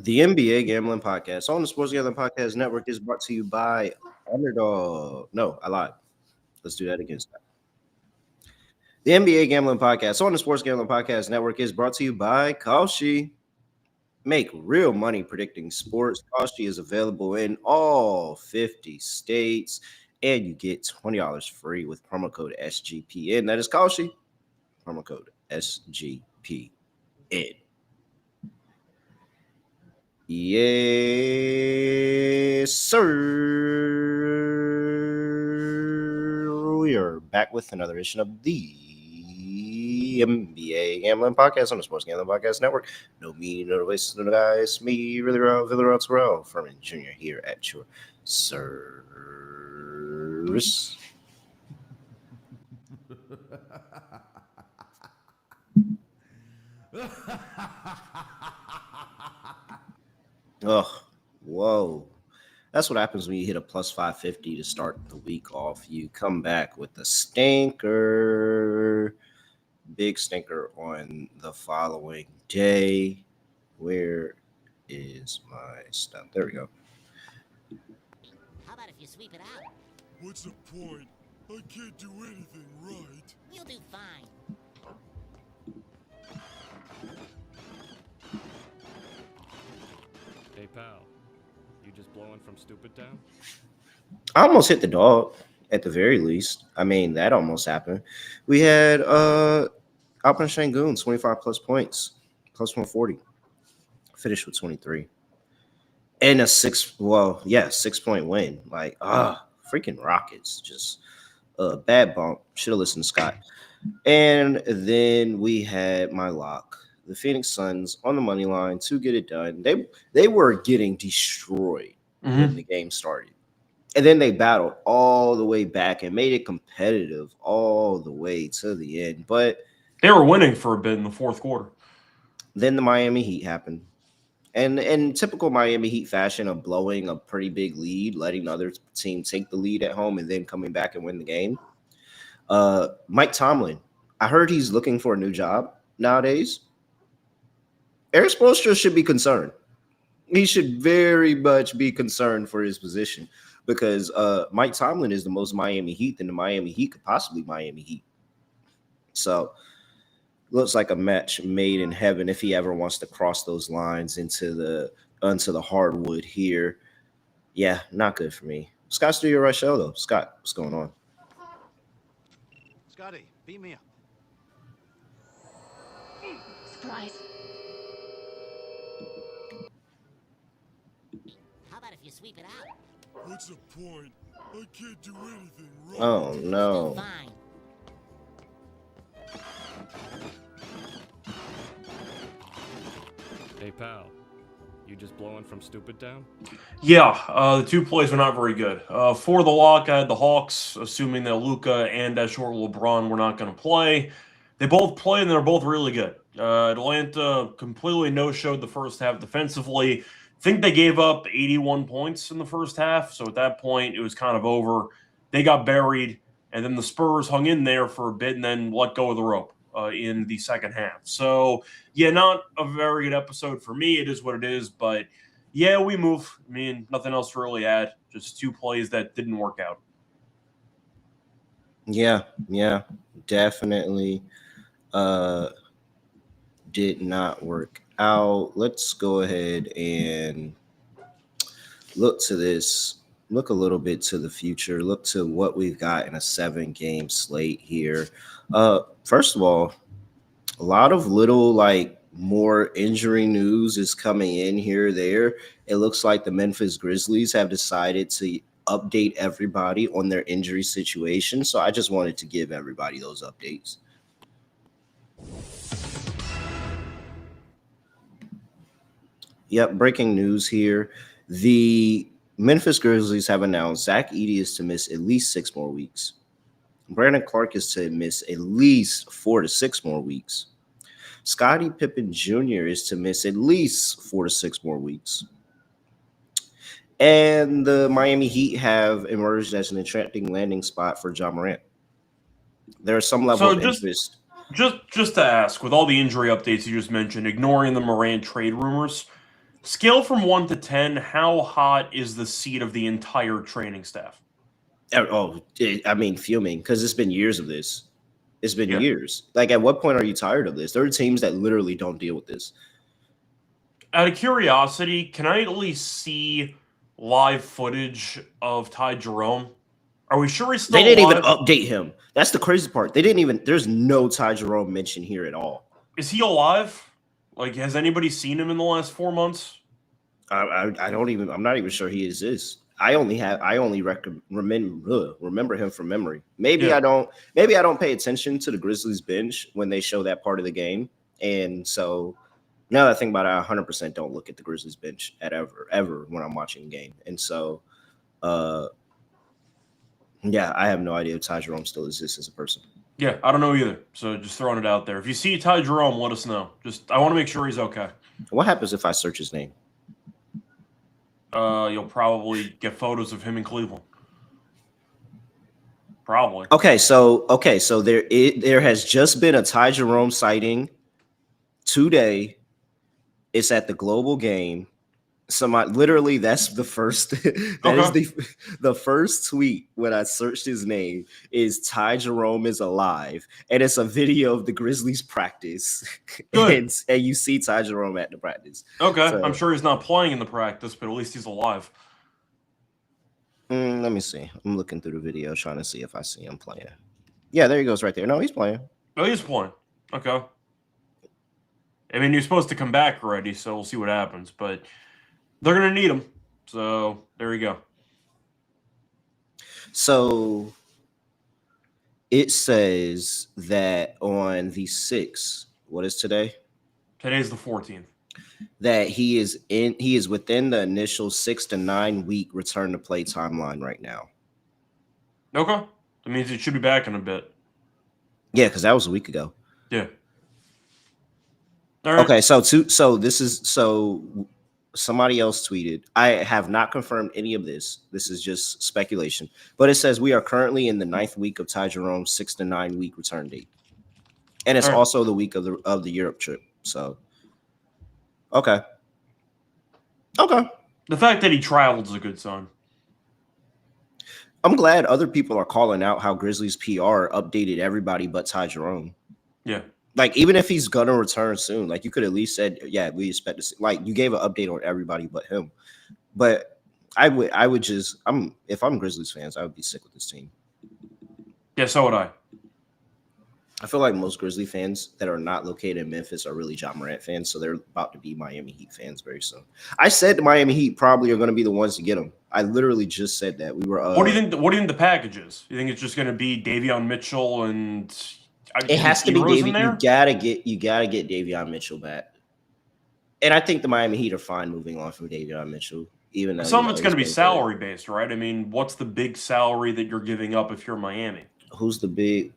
The NBA Gambling Podcast on the Sports Gambling Podcast Network is brought to you by Underdog. No, I lied. Let's do that again. The NBA Gambling Podcast on the Sports Gambling Podcast Network is brought to you by Kalshi. Make real money predicting sports. Kalshi is available in all 50 states, and you get $20 free with promo code SGPN. That is Kalshi. Promo code SGPN. Yes, sir. We are back with another edition of the NBA Gambling Podcast on the Sports Gambling Podcast Network. No me, no waste, no guys. Me, really real, Terrell Furman Jr. here at your service. Oh, whoa. That's what happens when you hit a plus 550 to start the week off. You come back with a stinker, big stinker on the following day. Where is my stuff? There we go. How about if you sweep it out? What's the point? I can't do anything right. You'll do fine. Hey, pal. You just blowing from stupid town? I almost hit the dog at the very least. I mean, that almost happened. We had Alpine Shangoon, 25 plus points, plus 140. Finished with 23. And a 6-point win. Like, freaking Rockets. Just a bad bump. Should have listened to Scott. And then we had my lock, the Phoenix Suns, on the money line to get it done. They were getting destroyed when the game started. And then they battled all the way back and made it competitive all the way to the end. But they were winning for a bit in the fourth quarter. Then the Miami Heat happened. And in typical Miami Heat fashion of blowing a pretty big lead, letting the other team take the lead at home and then coming back and win the game. Mike Tomlin, I heard he's looking for a new job nowadays. Eric Spoelstra should be concerned. He should very much be concerned for his position because Mike Tomlin is the most Miami Heat than the Miami Heat could possibly Miami Heat. So looks like a match made in heaven if he ever wants to cross those lines into the hardwood here. Yeah, not good for me. Scott's doing your right show though. Scott, what's going on? Scotty, beat me up. Surprise. How about if you sweep it out? What's the point? I can't do anything right. Oh You'll no. do fine. Hey, pal. You just blowing from stupid town? Yeah, the two plays were not very good. For the lock, I had the Hawks, assuming that Luka and that short LeBron were not going to play. They both played, and they're both really good. Atlanta completely no-showed the first half defensively. I think they gave up 81 points in the first half, so at that point, it was kind of over. They got buried, and then the Spurs hung in there for a bit and then let go of the rope in the second half. So, yeah, not a very good episode for me. It is what it is, but, yeah, we move. I mean, nothing else to really add. Just two plays that didn't work out. Yeah, definitely did not work out. Let's go ahead and look to this. Look a little bit to the future. Look to what we've got in a 7-game slate here. First of all, a lot of little more injury news is coming in here or there. It looks like the Memphis Grizzlies have decided to update everybody on their injury situation. So I just wanted to give everybody those updates. Yep, breaking news here. The Memphis Grizzlies have announced Zach Edey is to miss at least 6 more weeks. Brandon Clark is to miss at least 4 to 6 more weeks. Scottie Pippen Jr. is to miss at least 4 to 6 more weeks. And the Miami Heat have emerged as an attracting landing spot for Ja Morant. There is some level of interest. Just to ask, with all the injury updates you just mentioned, ignoring the Morant trade rumors, Scale from 1 to 10, how hot is the seat of the entire training staff? I mean, fuming, because it's been years of this. It's been Yeah. years. Like, at what point are you tired of this? There are teams that literally don't deal with this. Out of curiosity, can I at least see live footage of Ty Jerome? Are we sure he's still They didn't alive? even update him. That's the crazy part. They didn't even. There's no Ty Jerome mentioned here at all. Is he alive? Like, has anybody seen him in the last 4 months? I don't even. I'm not even sure he exists. I only remember him from memory. Maybe Yeah. I don't. Maybe I don't pay attention to the Grizzlies bench when they show that part of the game. And so now that I think about it, I 100% don't look at the Grizzlies bench ever when I'm watching a game. And so, yeah, I have no idea if Ty Jerome still exists as a person. Yeah, I don't know either. So just throwing it out there. If you see Ty Jerome, let us know. I want to make sure he's okay. What happens if I search his name? You'll probably get photos of him in Cleveland. Probably. Okay, so there has just been a Ty Jerome sighting today. It's at the Global Game. Literally, that's the first. That is the first tweet when I searched his name is Ty Jerome is alive, and it's a video of the Grizzlies practice, and you see Ty Jerome at the practice. Okay, So, I'm sure he's not playing in the practice, but at least he's alive. let me see. I'm looking through the video trying to see if I see him playing. Yeah, there he goes right there. No, he's playing. Oh, he's playing. Okay. I mean, you're supposed to come back already, so we'll see what happens, but they're going to need him. So there you go. So it says that on the 6th, what is today? Today's the 14th. That he is within the initial 6 to 9 week return to play timeline right now. Okay. That means he should be back in a bit. Yeah, because that was a week ago. Yeah. All right. Okay, so somebody else tweeted. I have not confirmed any of this. This is just speculation. But it says we are currently in the 9th week of Ty Jerome's 6 to 9 week return date. And it's also the week of the Europe trip. So okay. The fact that he traveled is a good sign. I'm glad other people are calling out how Grizzlies PR updated everybody but Ty Jerome. Yeah. Like, even if he's gonna return soon, like, you could at least said, yeah, we expect to see, like, you gave an update on everybody but him. But I would just, if I'm Grizzlies fans, I would be sick with this team. Yeah, so would I. I feel like most Grizzly fans that are not located in Memphis are really Ja Morant fans, so they're about to be Miami Heat fans very soon. I said the Miami Heat probably are going to be the ones to get him. I literally just said that. We were. What do you think? What do you think the package is? You think it's just going to be Davion Mitchell and? It has to be Davion. You gotta get Davion Mitchell back. And I think the Miami Heat are fine moving on from Davion Mitchell, even though some of it's going to be salary based, right? I mean, what's the big salary that you're giving up if you're Miami? Who's the big?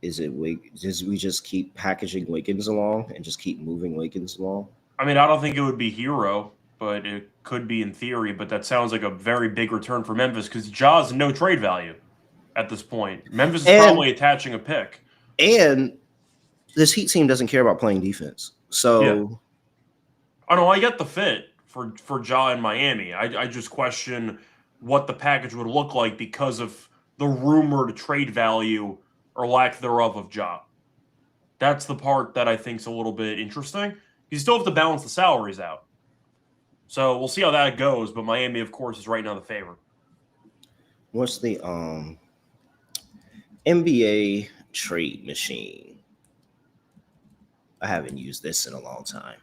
Is it Does we just keep packaging Wiggins along and just keep moving Wiggins along? I mean, I don't think it would be Hero, but it could be in theory. But that sounds like a very big return for Memphis because Ja's no trade value at this point. Memphis is probably attaching a pick. And this Heat team doesn't care about playing defense. So, yeah. I know I get the fit for Ja in Miami. I just question what the package would look like because of the rumored trade value or lack thereof of Ja. That's the part that I think is a little bit interesting. You still have to balance the salaries out. So we'll see how that goes. But Miami, of course, is right now the favorite. What's the NBA trade machine? I haven't used this in a long time.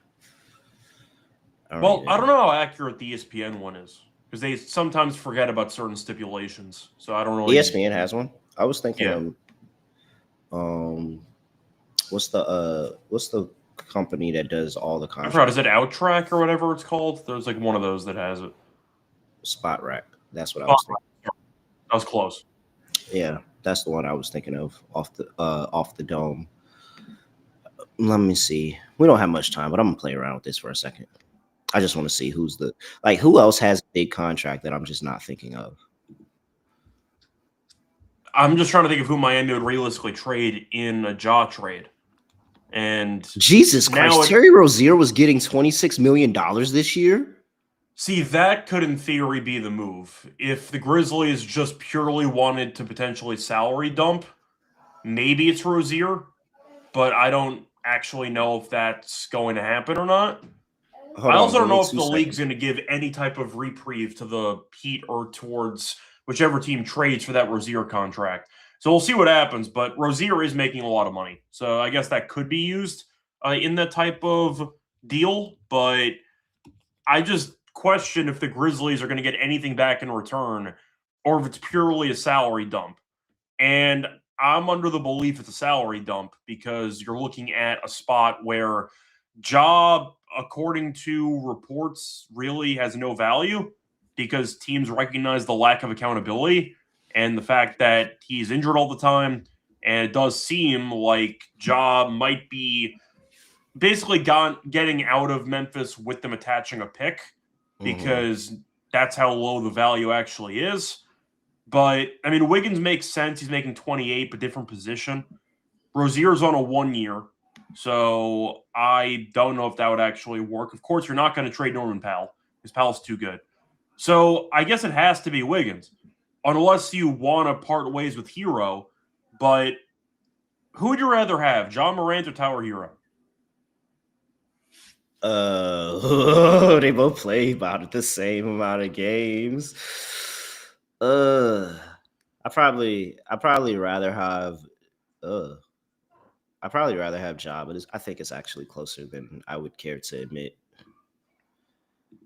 I don't know how accurate the ESPN one is because they sometimes forget about certain stipulations. So I don't know. ESPN has one. I was thinking what's the company that does all the contracts? I forgot, is it OutTrack or whatever it's called? There's like one of those that has it. Spot Rack. That's what I was thinking. That was close. Yeah, that's the one I was thinking of off the dome. Let me see. We don't have much time, but I'm gonna play around with this for a second. I just want to see who else has a big contract that I'm just not thinking of. I'm just trying to think of who Miami would realistically trade in a Ja trade. And Jesus now Christ, Terry Rozier was getting $26 million this year. See, that could in theory be the move. If the Grizzlies just purely wanted to potentially salary dump, maybe it's Rozier, but I don't actually know if that's going to happen or not. Hold I on, also give don't me know if 2 the league's seconds. going to give any type of reprieve to the Heat or towards whichever team trades for that Rozier contract. So we'll see what happens, but Rozier is making a lot of money. So I guess that could be used in that type of deal, but I just question if the Grizzlies are going to get anything back in return or if it's purely a salary dump. And I'm under the belief it's a salary dump because you're looking at a spot where Ja, according to reports, really has no value because teams recognize the lack of accountability and the fact that he's injured all the time. And it does seem like Ja might be basically getting out of Memphis with them attaching a pick because that's how low the value actually is. But, I mean, Wiggins makes sense. He's making 28, but different position. Rozier's on a 1 year, so I don't know if that would actually work. Of course, you're not going to trade Norman Powell because Powell's too good. So I guess it has to be Wiggins, unless you want to part ways with Hero. But who would you rather have, John Morant or Tyler Hero? They both play about the same amount of games. I probably rather have Ja, but I think it's actually closer than I would care to admit.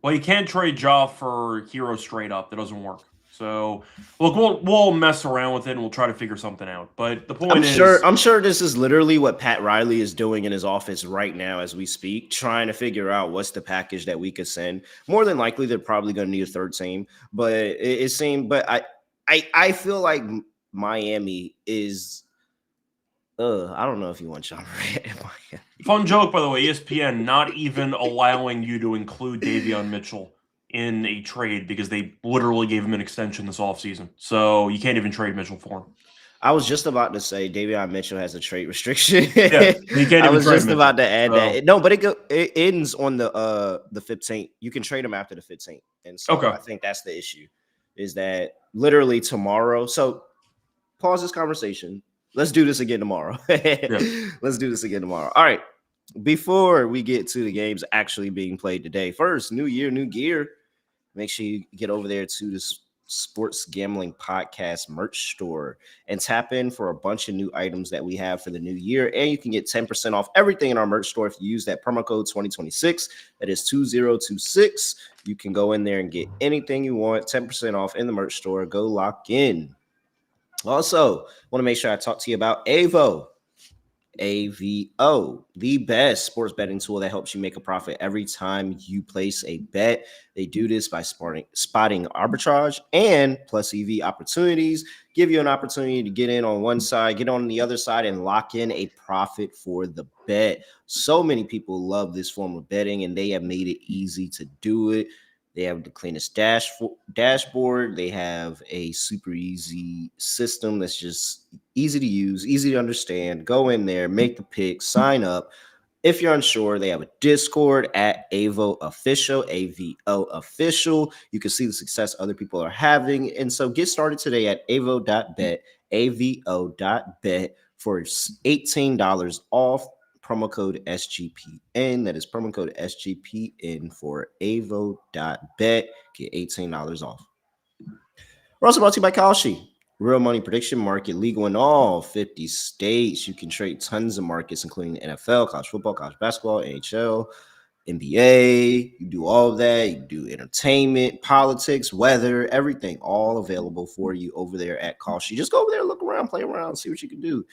Well, you can't trade Ja for Hero straight up. That doesn't work. So, look, we'll mess around with it and we'll try to figure something out. But the point I'm sure this is literally what Pat Riley is doing in his office right now as we speak, trying to figure out what's the package that we could send. More than likely, they're probably going to need a third team, but it seemed. But I feel like Miami is. I don't know if you want John Morant in Miami. Fun joke, by the way, ESPN not even allowing you to include Davion Mitchell in a trade because they literally gave him an extension this offseason. So you can't even trade Mitchell for him. I was just about to say Davion Mitchell has a trade restriction. Yeah, you can't I even was trade just Mitchell. about to add that. No, but it ends on the 15th. You can trade him after the 15th. And so Okay. I think that's the issue, is that literally tomorrow. So pause this conversation. Let's do this again tomorrow. Let's do this again tomorrow. All right. Before we get to the games actually being played today, first, new year, new gear. Make sure you get over there to this Sports Gambling Podcast merch store and tap in for a bunch of new items that we have for the new year. And you can get 10% off everything in our merch store if you use that promo code 2026. That is 2026. You can go in there and get anything you want, 10% off in the merch store. Go lock in. Also, want to make sure I talk to you about AVO. AVO, the best sports betting tool that helps you make a profit every time you place a bet. They do this by spotting arbitrage and plus EV opportunities, give you an opportunity to get in on one side, get on the other side, and lock in a profit for the bet. So many people love this form of betting, and they have made it easy to do it. They have the cleanest dashboard. They have a super easy system that's just easy to use, easy to understand. Go in there, make the pick, sign up. If you're unsure, they have a Discord at AVO Official, AVO Official. You can see the success other people are having. And so get started today at avo.bet, avo.bet for $18 off. Promo code SGPN. That is promo code SGPN for avo.bet. Get $18 off. We're also brought to you by Kalshi. Real money prediction market, legal in all 50 states. You can trade tons of markets, including the NFL, college football, college basketball, NHL, NBA. You do all of that. You do entertainment, politics, weather, everything, all available for you over there at Kalshi. Just go over there, look around, play around, see what you can do.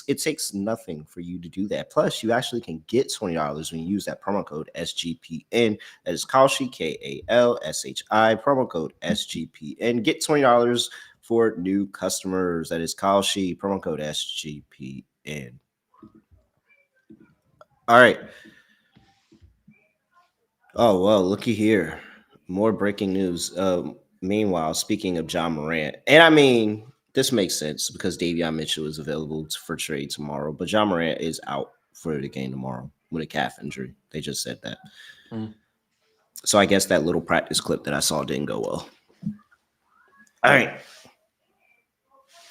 It takes nothing for you to do that. Plus, you actually can get $20 when you use that promo code SGPN. That is Kalshi, Kalshi, promo code SGPN. Get $20 for new customers. That is Kalshi, promo code SGPN. All right. Oh, well, looky here. More breaking news. Meanwhile, speaking of John Morant, and I mean, this makes sense because Davion Mitchell is available for trade tomorrow, but John Morant is out for the game tomorrow with a calf injury. They just said that. Mm. So I guess that little practice clip that I saw didn't go well. All right.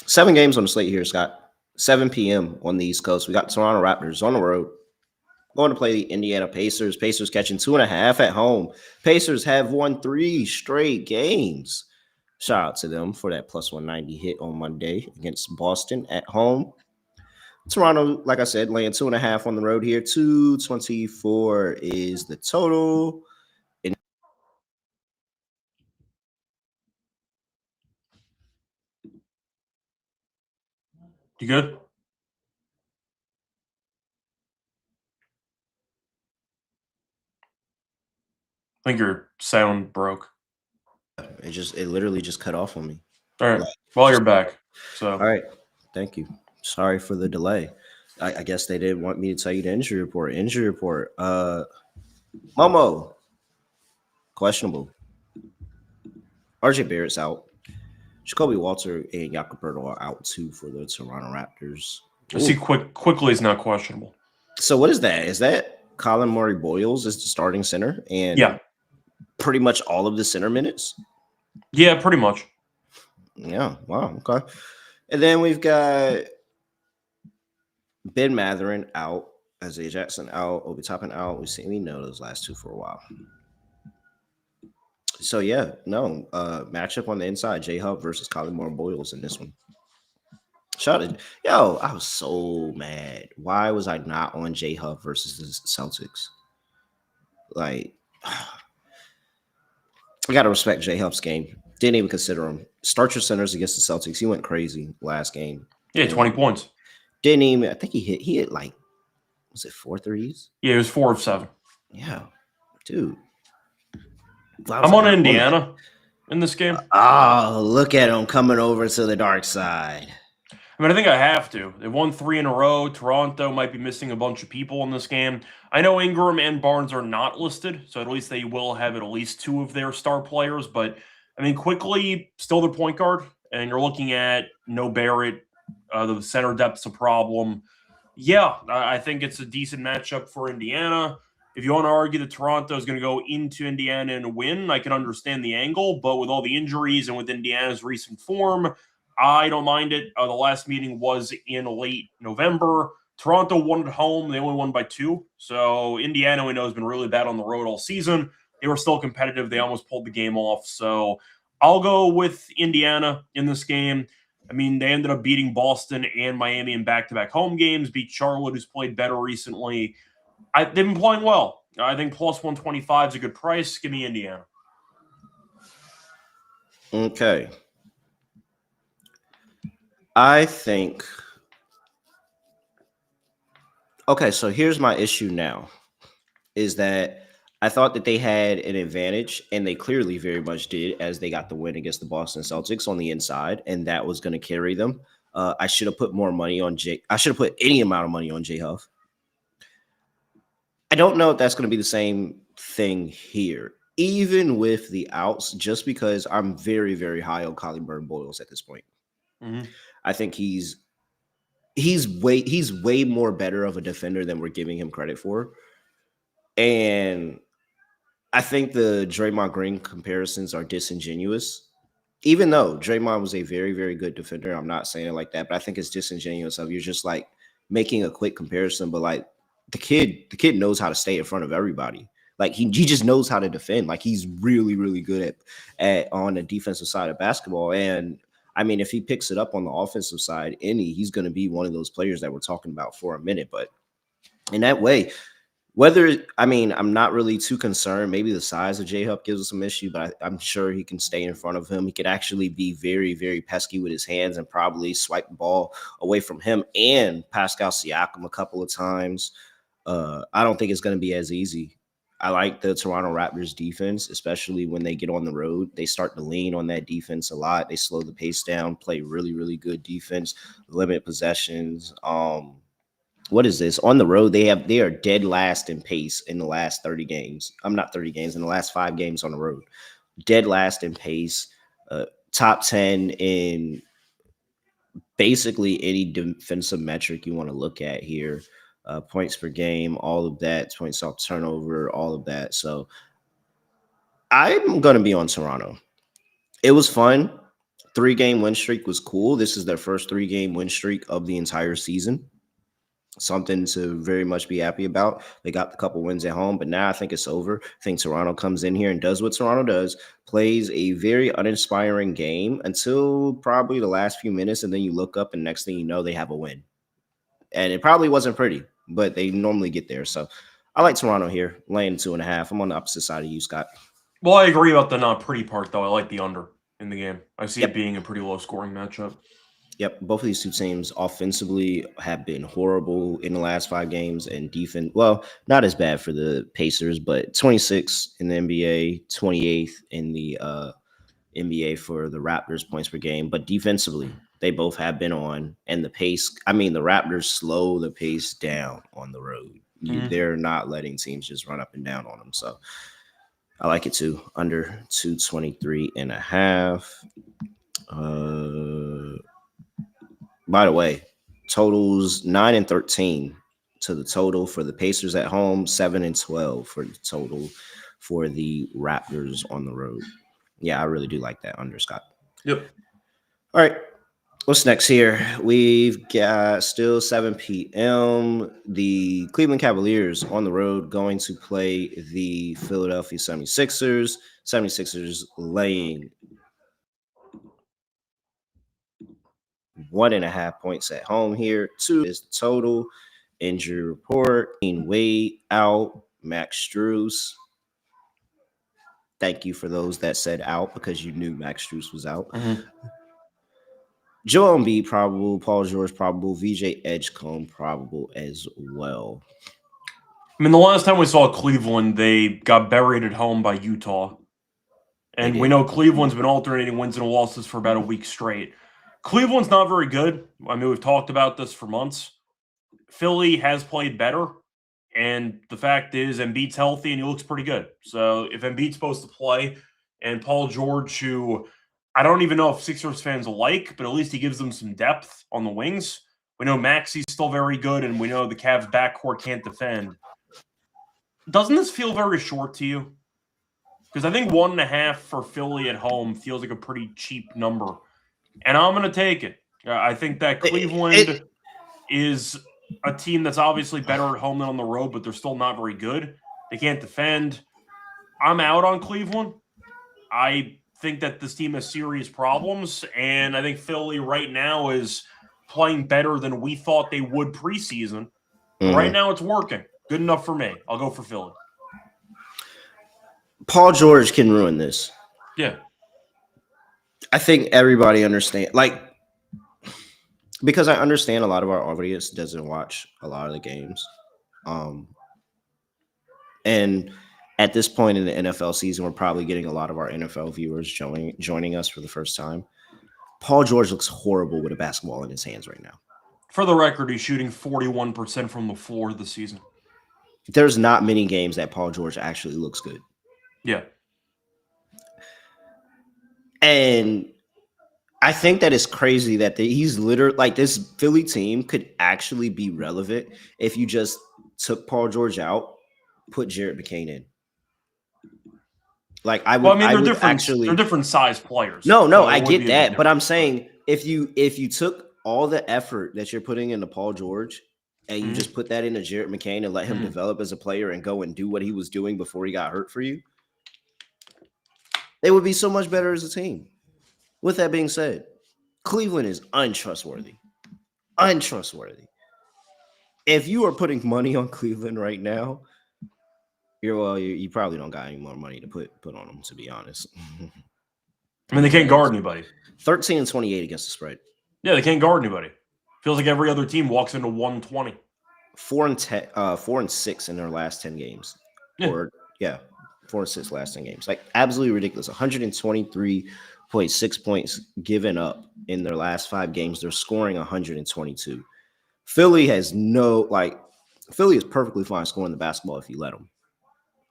7 games on the slate here, Scott. 7 p.m. on the East Coast. We got Toronto Raptors on the road going to play the Indiana Pacers. Pacers catching 2.5 at home. Pacers have won 3 straight games. Shout out to them for that plus 190 hit on Monday against Boston at home. Toronto, like I said, laying 2.5 on the road here. 224 is the total. You good? I think your sound broke. It literally just cut off on me. All right. Well, you're back. So all right. Thank you. Sorry for the delay. I guess they didn't want me to tell you the injury report. Injury report. Momo. Questionable. RJ Barrett's out. Jacoby Walter and Jakob Poeltl are out too for the Toronto Raptors. I see quickly is not questionable. So what is that? Is that Colin Murray Boyles is the starting center and yeah, pretty much all of the center minutes? Yeah, pretty much. Yeah. Wow. Okay. And then we've got Ben Mathurin out, Isaiah Jackson out, Obi Toppin out. We know those last two for a while. So yeah, no matchup on the inside, J Hub versus Colin Murray Boyles in this one. Shout out, yo! I was so mad. Why was I not on J Hub versus the Celtics? Like, I gotta respect J Hub's game. Didn't even consider him. Start your centers against the Celtics. He went crazy last game. Yeah, 20 points. Didn't even. I think he hit like, was it 4 threes? Yeah, it was 4 of 7. Yeah, dude. I'm on Indiana in this game. Oh, look at him coming over to the dark side. I mean, I think I have to. They've won 3 in a row. Toronto might be missing a bunch of people in this game. I know Ingram and Barnes are not listed, so at least they will have at least 2 of their star players. But, I mean, quickly, still their point guard, and you're looking at no Barrett. The center depth's a problem. Yeah, I think it's a decent matchup for Indiana. If you want to argue that Toronto is going to go into Indiana and win, I can understand the angle. But with all the injuries and with Indiana's recent form, I don't mind it. The last meeting was in late November. Toronto won at home. They only won by 2. So Indiana, we know, has been really bad on the road all season. They were still competitive. They almost pulled the game off. So I'll go with Indiana in this game. I mean, they ended up beating Boston and Miami in back-to-back home games, beat Charlotte, who's played better recently. They've been playing well. I think plus 125 is a good price. Give me Indiana. Okay. I think. Okay, so here's my issue now, is that I thought that they had an advantage, and they clearly very much did, as they got the win against the Boston Celtics on the inside, and that was going to carry them. I should have put more money on I should have put any amount of money on J Huff. I don't know if that's going to be the same thing here, even with the outs, just because I'm very, very high on Colin Murray Boyles at this point. Mm-hmm. I think he's way more better of a defender than we're giving him credit for. And I think the Draymond Green comparisons are disingenuous. Even though Draymond was a very, very good defender, I'm not saying it like that, but I think it's disingenuous of you're just like making a quick comparison, but like the kid knows how to stay in front of everybody. Like he just knows how to defend. Like he's really, really good at on the defensive side of basketball. And I mean, if he picks it up on the offensive side, he's going to be one of those players that we're talking about for a minute. But in that way, I'm not really too concerned. Maybe the size of J-Hub gives us some issue, but I'm sure he can stay in front of him. He could actually be very, very pesky with his hands and probably swipe the ball away from him and Pascal Siakam a couple of times. I don't think it's going to be as easy. I like the Toronto Raptors defense, especially when they get on the road. They start to lean on that defense a lot. They slow the pace down, play really, really good defense, limit possessions. What is this? On the road, they are dead last in pace in the last 30 games. I'm not 30 games, in the last 5 games on the road. Dead last in pace, top 10 in basically any defensive metric you want to look at here. points per game, all of that, points off turnover, all of that. So I'm going to be on Toronto. It was fun. 3-game win streak was cool. This is their first 3-game win streak of the entire season. Something to very much be happy about. They got the couple wins at home, but now I think it's over. I think Toronto comes in here and does what Toronto does, plays a very uninspiring game until probably the last few minutes, and then you look up and next thing you know, they have a win. And it probably wasn't pretty, but they normally get there. So I like Toronto here, laying 2.5. I'm on the opposite side of you, Scott. Well, I agree about the not pretty part, though. I like the under in the game. I see Yep. it being a pretty low-scoring matchup. Yep, both of these two teams offensively have been horrible in the last 5 games, and defense, well, not as bad for the Pacers, but 26th in the NBA, 28th in the NBA for the Raptors points per game. But defensively, they both have been on, and the Raptors slow the pace down on the road. They're not letting teams just run up and down on them. So I like it too. Under 223.5. By the way, totals 9 and 13 to the total for the Pacers at home, 7 and 12 for the total for the Raptors on the road. Yeah, I really do like that under, Scott. Yep. All right. What's next here? We've got still 7 p.m. The Cleveland Cavaliers on the road going to play the Philadelphia 76ers. 76ers laying 1.5 points at home here. 2 is the total. Injury report. Wade out. Max Strus. Thank you for those that said out because you knew Max Strus was out. Joel Embiid probable. Paul George probable. VJ Edgecombe probable as well. I mean, the last time we saw Cleveland, they got buried at home by Utah. And we know Cleveland's been alternating wins and losses for about a week straight. Cleveland's not very good. I mean, we've talked about this for months. Philly has played better. And the fact is, Embiid's healthy and he looks pretty good. So if Embiid's supposed to play, and Paul George, who I don't even know if Sixers fans like, but at least he gives them some depth on the wings. We know Maxi's still very good, and we know the Cavs backcourt can't defend. Doesn't this feel very short to you? Because I think 1.5 for Philly at home feels like a pretty cheap number. And I'm going to take it. I think that Cleveland is a team that's obviously better at home than on the road, but they're still not very good. They can't defend. I'm out on Cleveland. I think that this team has serious problems, and I think Philly right now is playing better than we thought they would preseason. Right now it's working. Good enough for me. I'll go for Philly. Paul George can ruin this. Yeah. I think everybody understands, because I understand a lot of our audience doesn't watch a lot of the games. And at this point in the NFL season, we're probably getting a lot of our NFL viewers joining us for the first time. Paul George looks horrible with a basketball in his hands right now. For the record, he's shooting 41% from the floor this season. There's not many games that Paul George actually looks good. Yeah. And I think that it's crazy that he's literally this Philly team could actually be relevant if you just took Paul George out, put Jared McCain in. They're different size players. No, I get that, but I'm saying if you took all the effort that you're putting into Paul George and you just put that into Jared McCain and let him develop as a player and go and do what he was doing before he got hurt for you, they would be so much better as a team. With that being said, Cleveland is untrustworthy. Untrustworthy. If you are putting money on Cleveland right now, you probably don't got any more money to put on them, to be honest. I mean, they can't guard anybody. 13 and 28 against the spread. Yeah, they can't guard anybody. Feels like every other team walks into 120. 4 and 6 in their last 10 games. 4 and 6 last 10 games. Absolutely ridiculous. 123.6 points given up in their last 5 games. They're scoring 122. Philly is perfectly fine scoring the basketball if you let them.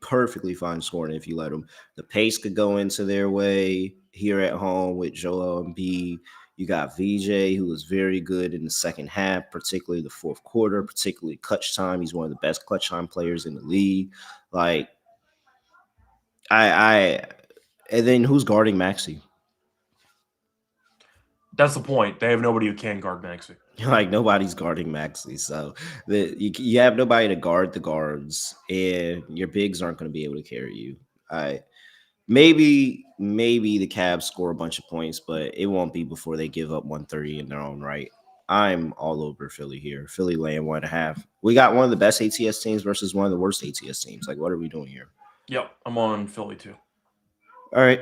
Perfectly fine scoring if you let them. The pace could go into their way here at home with Joel Embiid. You got VJ, who was very good in the second half, particularly the fourth quarter, particularly clutch time. He's one of the best clutch time players in the league. Like, and then who's guarding Maxey? That's the point. They have nobody who can guard Maxey. Like, nobody's guarding Maxey. So you have nobody to guard the guards, and your bigs aren't going to be able to carry you. Maybe the Cavs score a bunch of points, but it won't be before they give up 130 in their own right. I'm all over Philly here. Philly laying 1.5. We got one of the best ATS teams versus one of the worst ATS teams. Like, what are we doing here? Yep, I'm on Philly too. All right.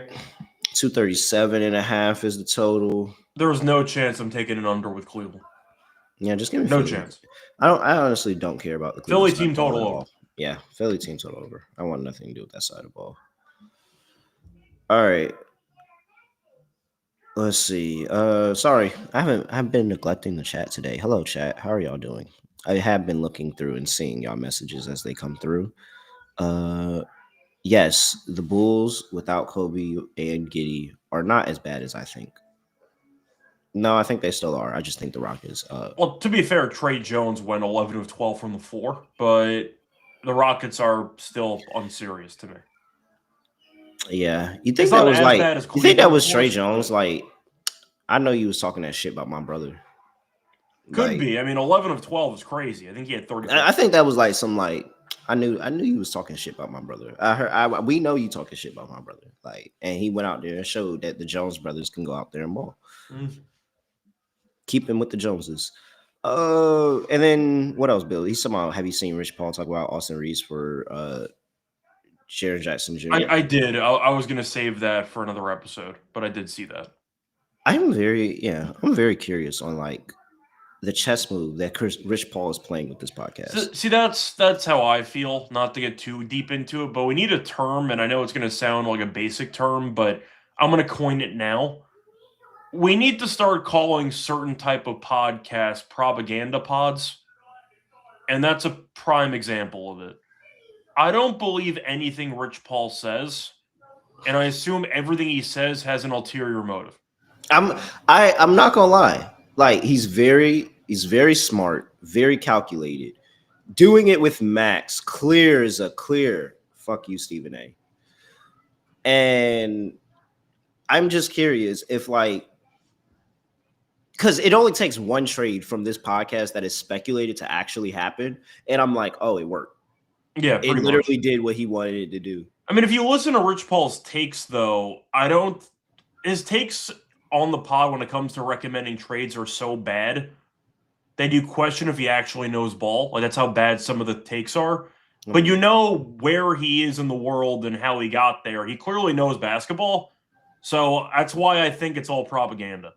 237.5 is the total. There was no chance I'm taking an under with Cleveland. Yeah, just give me no Philly. chance. I honestly don't care about the Philly Cleveland team total over. Yeah, Philly team total over. I want nothing to do with that side of the ball. All right. Let's see. Sorry, I've been neglecting the chat today. Hello, chat. How are y'all doing? I have been looking through and seeing y'all messages as they come through. Yes, the Bulls without Kobe and Giddey are not as bad as I think. No, I think they still are. I just think the Rockets. Well, to be fair, Trey Jones went 11 of 12 from the floor, but the Rockets are still unserious to me. Yeah, you think that was like? You think that was Trey Jones? Like, I know you was talking that shit about my brother. Could be. I mean, 11 of 12 is crazy. I think he had 30. I think that was like some like. I knew you was talking shit about my brother. We know you talking shit about my brother. Like, and he went out there and showed that the Jones brothers can go out there and ball. Mm-hmm. Keep him with the Joneses. And then what else, Bill? He's somehow. Have you seen Rich Paul talk about Austin Reeves for Jaren Jackson Jr.? I did. I was going to save that for another episode, but I did see that. I'm very curious on like the chess move that Rich Paul is playing with this podcast. See, that's how I feel. Not to get too deep into it, but we need a term, and I know it's going to sound like a basic term, but I'm going to coin it now. We need to start calling certain type of podcasts propaganda pods, and that's a prime example of it. I don't believe anything Rich Paul says, and I assume everything he says has an ulterior motive. I'm not gonna lie. Like, he's very smart, very calculated. Doing it with Max, clear as a clear. Fuck you, Stephen A. And I'm just curious if like, because it only takes one trade from this podcast that is speculated to actually happen, and I'm like, oh, it worked. Yeah, it literally did what he wanted it to do. I mean, if you listen to Rich Paul's takes, though, his takes on the pod when it comes to recommending trades are so bad that you question if he actually knows ball. Like, that's how bad some of the takes are. But you know where he is in the world and how he got there. He clearly knows basketball. So that's why I think it's all propaganda.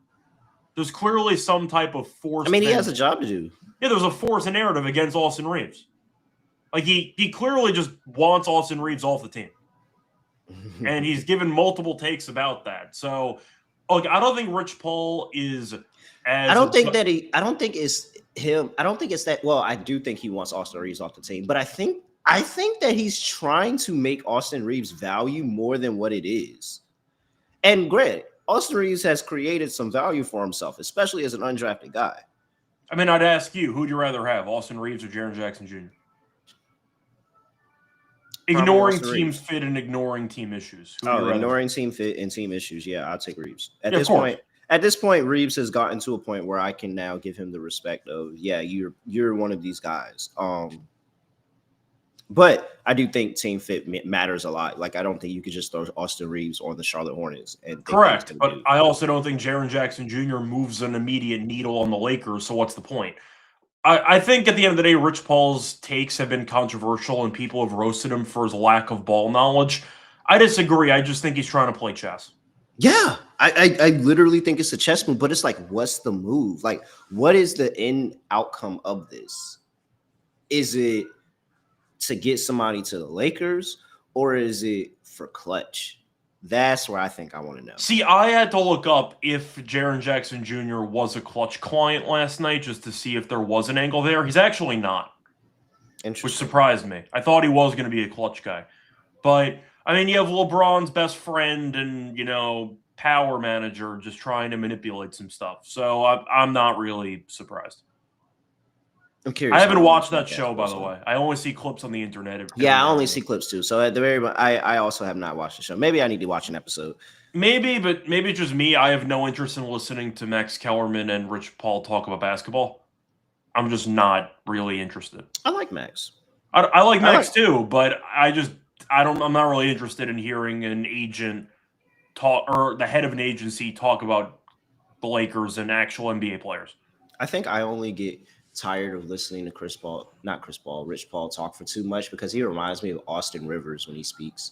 There's clearly some type of force. I mean, he has a job to do. Yeah, there's a force and narrative against Austin Reeves. Like, he clearly just wants Austin Reeves off the team. And he's given multiple takes about that. So, look, I don't think Rich Paul is as... I don't think it's him. I don't think it's that... Well, I do think he wants Austin Reeves off the team. But I think that he's trying to make Austin Reeves value more than what it is. And granted, Austin Reeves has created some value for himself, especially as an undrafted guy. I mean, I'd ask you, who'd you rather have, Austin Reeves or Jaren Jackson Jr.? Ignoring team fit and ignoring team issues. Ignoring team fit and team issues. Yeah, I'll take Reeves. At this point, Reeves has gotten to a point where I can now give him the respect of, yeah, you're one of these guys. But I do think team fit matters a lot. Like, I don't think you could just throw Austin Reeves on the Charlotte Hornets. Correct, but I also don't think Jaren Jackson Jr. moves an immediate needle on the Lakers, so what's the point? I think at the end of the day, Rich Paul's takes have been controversial and people have roasted him for his lack of ball knowledge. I disagree. I just think he's trying to play chess. Yeah, I literally think it's a chess move, but it's like, what's the move? Like, what is the end outcome of this? Is it to get somebody to the Lakers, or is it for clutch? That's where I think I want to know. See, I had to look up if Jaren Jackson Jr. was a clutch client last night just to see if there was an angle there. He's actually not, which surprised me. I thought he was going to be a clutch guy. But, I mean, you have LeBron's best friend and, you know, power manager just trying to manipulate some stuff. So I'm not really surprised. I'm curious. I haven't how watched much that show, by the way. I only see clips on the internet. Yeah, I only see clips too. So at the very, I also have not watched the show. Maybe I need to watch an episode. Maybe, but maybe it's just me. I have no interest in listening to Max Kellerman and Rich Paul talk about basketball. I'm just not really interested. I like Max. I like Max too, but I'm not really interested in hearing an agent talk or the head of an agency talk about the Lakers and actual NBA players. I think I only get tired of listening to Rich Paul talk for too much because he reminds me of Austin Rivers when he speaks.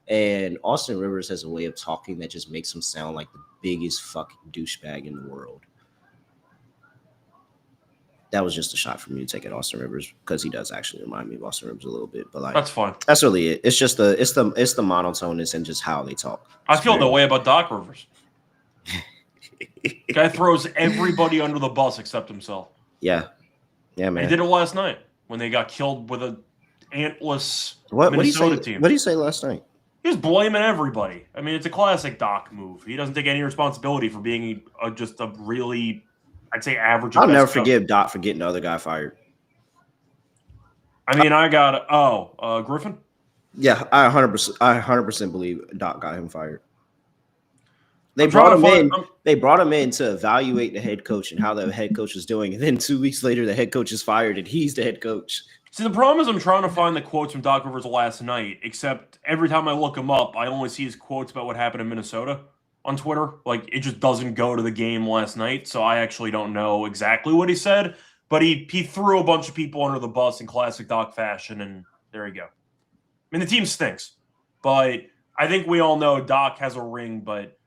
And Austin Rivers has a way of talking that just makes him sound like the biggest fucking douchebag in the world. That was just a shot from you to take at Austin Rivers because he does actually remind me of Austin Rivers a little bit. But like that's fine. That's really it. It's just it's the monotoneness and just how they talk. I feel the way about Doc Rivers. Guy throws everybody under the bus except himself. Yeah. Yeah, man. He did it last night when they got killed with an antless Minnesota team. What did he say last night? He was blaming everybody. I mean, it's a classic Doc move. He doesn't take any responsibility for being just a really, I'd say, average. I'll never forgive Doc for getting the other guy fired. I mean, I got Griffin. Yeah, I 100% believe Doc got him fired. They brought him in to evaluate the head coach and how the head coach is doing, and then 2 weeks later, the head coach is fired, and he's the head coach. See, the problem is I'm trying to find the quotes from Doc Rivers last night, except every time I look him up, I only see his quotes about what happened in Minnesota on Twitter. Like, it just doesn't go to the game last night, so I actually don't know exactly what he said, but he threw a bunch of people under the bus in classic Doc fashion, and there you go. I mean, the team stinks, but I think we all know Doc has a ring, but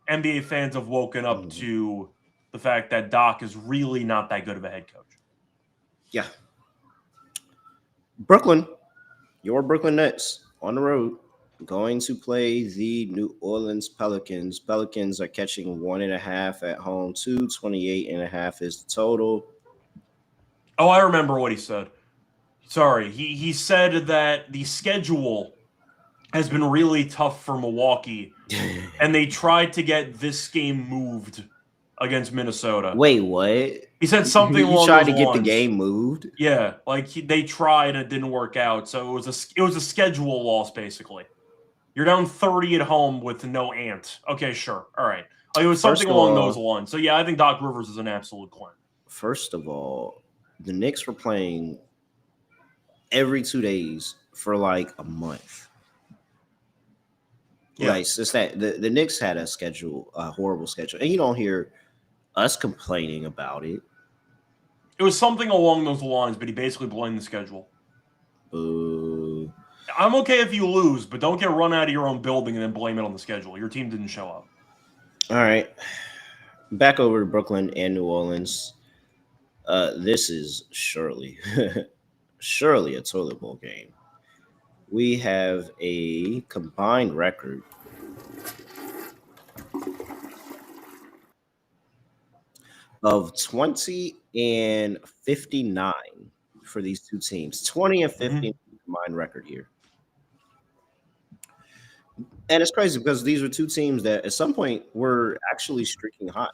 NBA fans have woken up to the fact that Doc is really not that good of a head coach. Yeah. Brooklyn, your Brooklyn Nets on the road, going to play the New Orleans Pelicans. Pelicans are catching 1.5 at home. 228.5 is the total. Oh, I remember what he said. Sorry. He said that the schedule has been really tough for Milwaukee, and they tried to get this game moved against Minnesota. Wait, what? He said something along those lines. He tried to get the game moved? Yeah, like they tried and it didn't work out. So it was a schedule loss, basically. You're down 30 at home with no Ant. Okay, sure. All right. It was something along those lines. So, yeah, I think Doc Rivers is an absolute clown. First of all, the Knicks were playing every 2 days for like a month. Yeah. Like, it's that the Knicks had a horrible schedule. And you don't hear us complaining about it. It was something along those lines, but he basically blamed the schedule. I'm okay if you lose, but don't get run out of your own building and then blame it on the schedule. Your team didn't show up. All right. Back over to Brooklyn and New Orleans. This is surely a toilet bowl game. We have a combined record of 20 and 59 for these two teams. 20 and 50 combined record here. And it's crazy because these are two teams that at some point were actually streaking hot.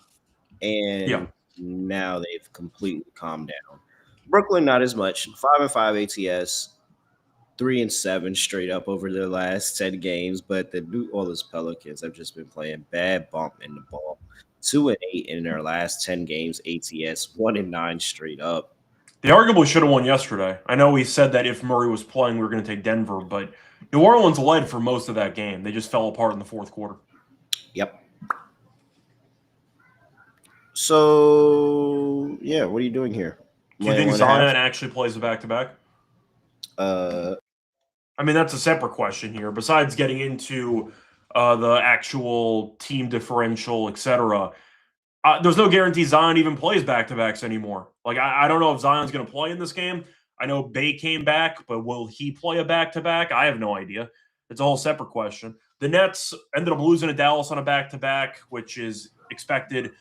And now they've completely calmed down. Brooklyn, not as much. 5-5 ATS. 3-7 straight up over their last 10 games. But the New Orleans Pelicans have just been playing bad bump in the ball. 2-8 in their last 10 games ATS. 1-9 straight up. They arguably should have won yesterday. I know we said that if Murray was playing, we were going to take Denver, but New Orleans led for most of that game. They just fell apart in the fourth quarter. Yep. So, yeah, what are you doing here? Do you think Zion actually plays a back-to-back? I mean, that's a separate question here. Besides getting into the actual team differential, etc., there's no guarantee Zion even plays back-to-backs anymore. Like, I don't know if Zion's going to play in this game. I know Bay came back, but will he play a back-to-back? I have no idea. It's a whole separate question. The Nets ended up losing to Dallas on a back-to-back, which is expected.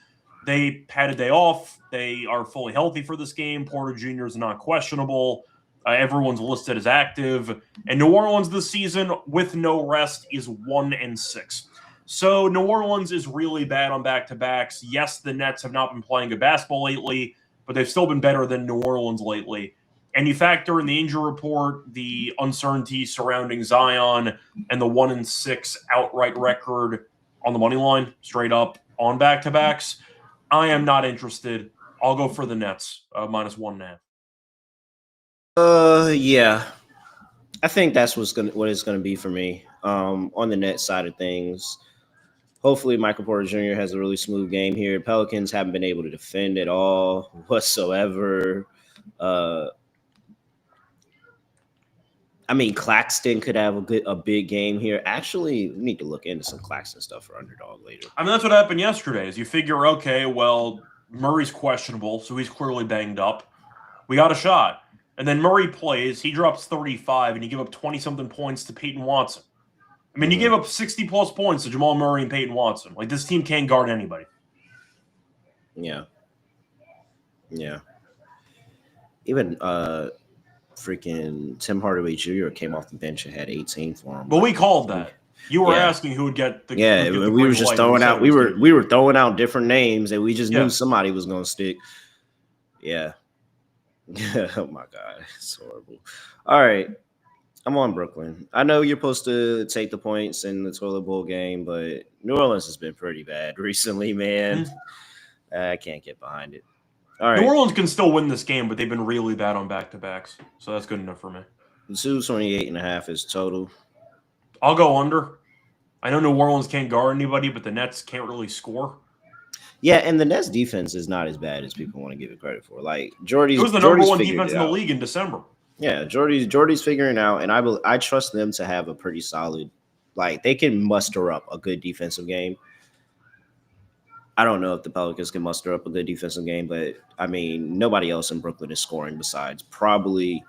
They had a day off. They are fully healthy for this game. Porter Jr. is not questionable. Everyone's listed as active. And New Orleans this season, with no rest, is 1-6. So New Orleans is really bad on back-to-backs. Yes, the Nets have not been playing good basketball lately, but they've still been better than New Orleans lately. And you factor in the injury report, the uncertainty surrounding Zion, and the 1-6 outright record on the money line, straight up on back-to-backs. I am not interested. I'll go for the Nets, -1.5. Yeah. I think that's what it's gonna be for me. On the net side of things. Hopefully, Michael Porter Jr. has a really smooth game here. Pelicans haven't been able to defend at all whatsoever. I mean, Claxton could have a big game here. Actually, we need to look into some Claxton stuff for Underdog later. I mean, that's what happened yesterday. Is you figure, okay, well, Murray's questionable, so he's clearly banged up. We got a shot. And then Murray plays, he drops 35, and you give up 20-something points to Peyton Watson. I mean, you gave up 60-plus points to Jamal Murray and Peyton Watson. Like, this team can't guard anybody. Yeah. Yeah. Even freaking Tim Hardaway Jr. came off the bench and had 18 for him. But we called that. You were asking who would get the we were just throwing out we were throwing out different names, and we just knew somebody was going to stick. Yeah. Oh my God, it's horrible. All right, I'm on Brooklyn. I know you're supposed to take the points in the toilet bowl game, but New Orleans has been pretty bad recently, man. I can't get behind it. All right, New Orleans can still win this game, but they've been really bad on back-to-backs, so that's good enough for me. 228.5 is total. I'll go under. I know New Orleans can't guard anybody, but the Nets can't really score. Yeah, and the Nets defense is not as bad as people want to give it credit for. Like Jordy's, it was the number one defense in the league in December. Yeah, Jordy's figuring out, and I trust them to have a pretty solid, like they can muster up a good defensive game. I don't know if the Pelicans can muster up a good defensive game, but I mean nobody else in Brooklyn is scoring besides probably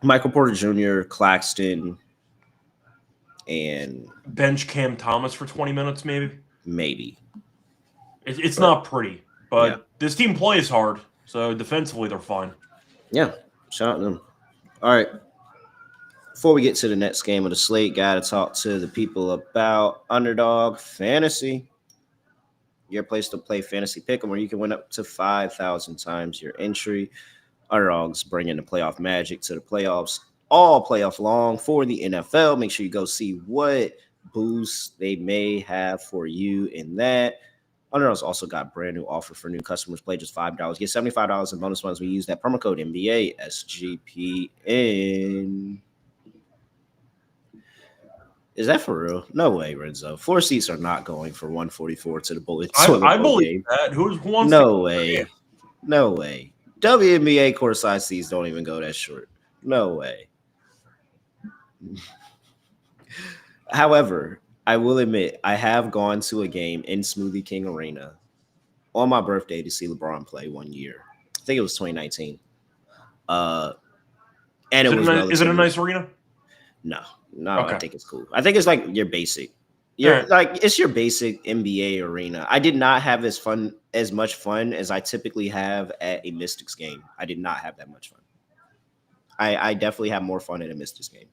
Michael Porter Jr., Claxton, and bench Cam Thomas for 20 minutes, maybe. It's not pretty, but this team plays hard, so defensively they're fine. Yeah, shout out to them. All right. Before we get to the next game of the slate, got to talk to the people about Underdog Fantasy. Your place to play fantasy pick'em, where you can win up to 5,000 times your entry. Underdogs bringing the playoff magic to the playoffs all playoff long for the NFL. Make sure you go see what boosts they may have for you in that. Underdog's also got a brand new offer for new customers. Play just $5. Get $75 in bonus funds when you use that promo code NBA SGPN. Is that for real? No way, Renzo. 4 seats are not going for 144 to the Bullets. I believe that. Who wants? No way. No way. WNBA courtside seats don't even go that short. No way. However, I will admit I have gone to a game in Smoothie King Arena on my birthday to see LeBron play one year. I think it was 2019. And is it a nice arena? No, okay. I think it's cool. I think it's like your basic. It's your basic NBA arena. I did not have as much fun as I typically have at a Mystics game. I did not have that much fun. I definitely have more fun at a Mystics game.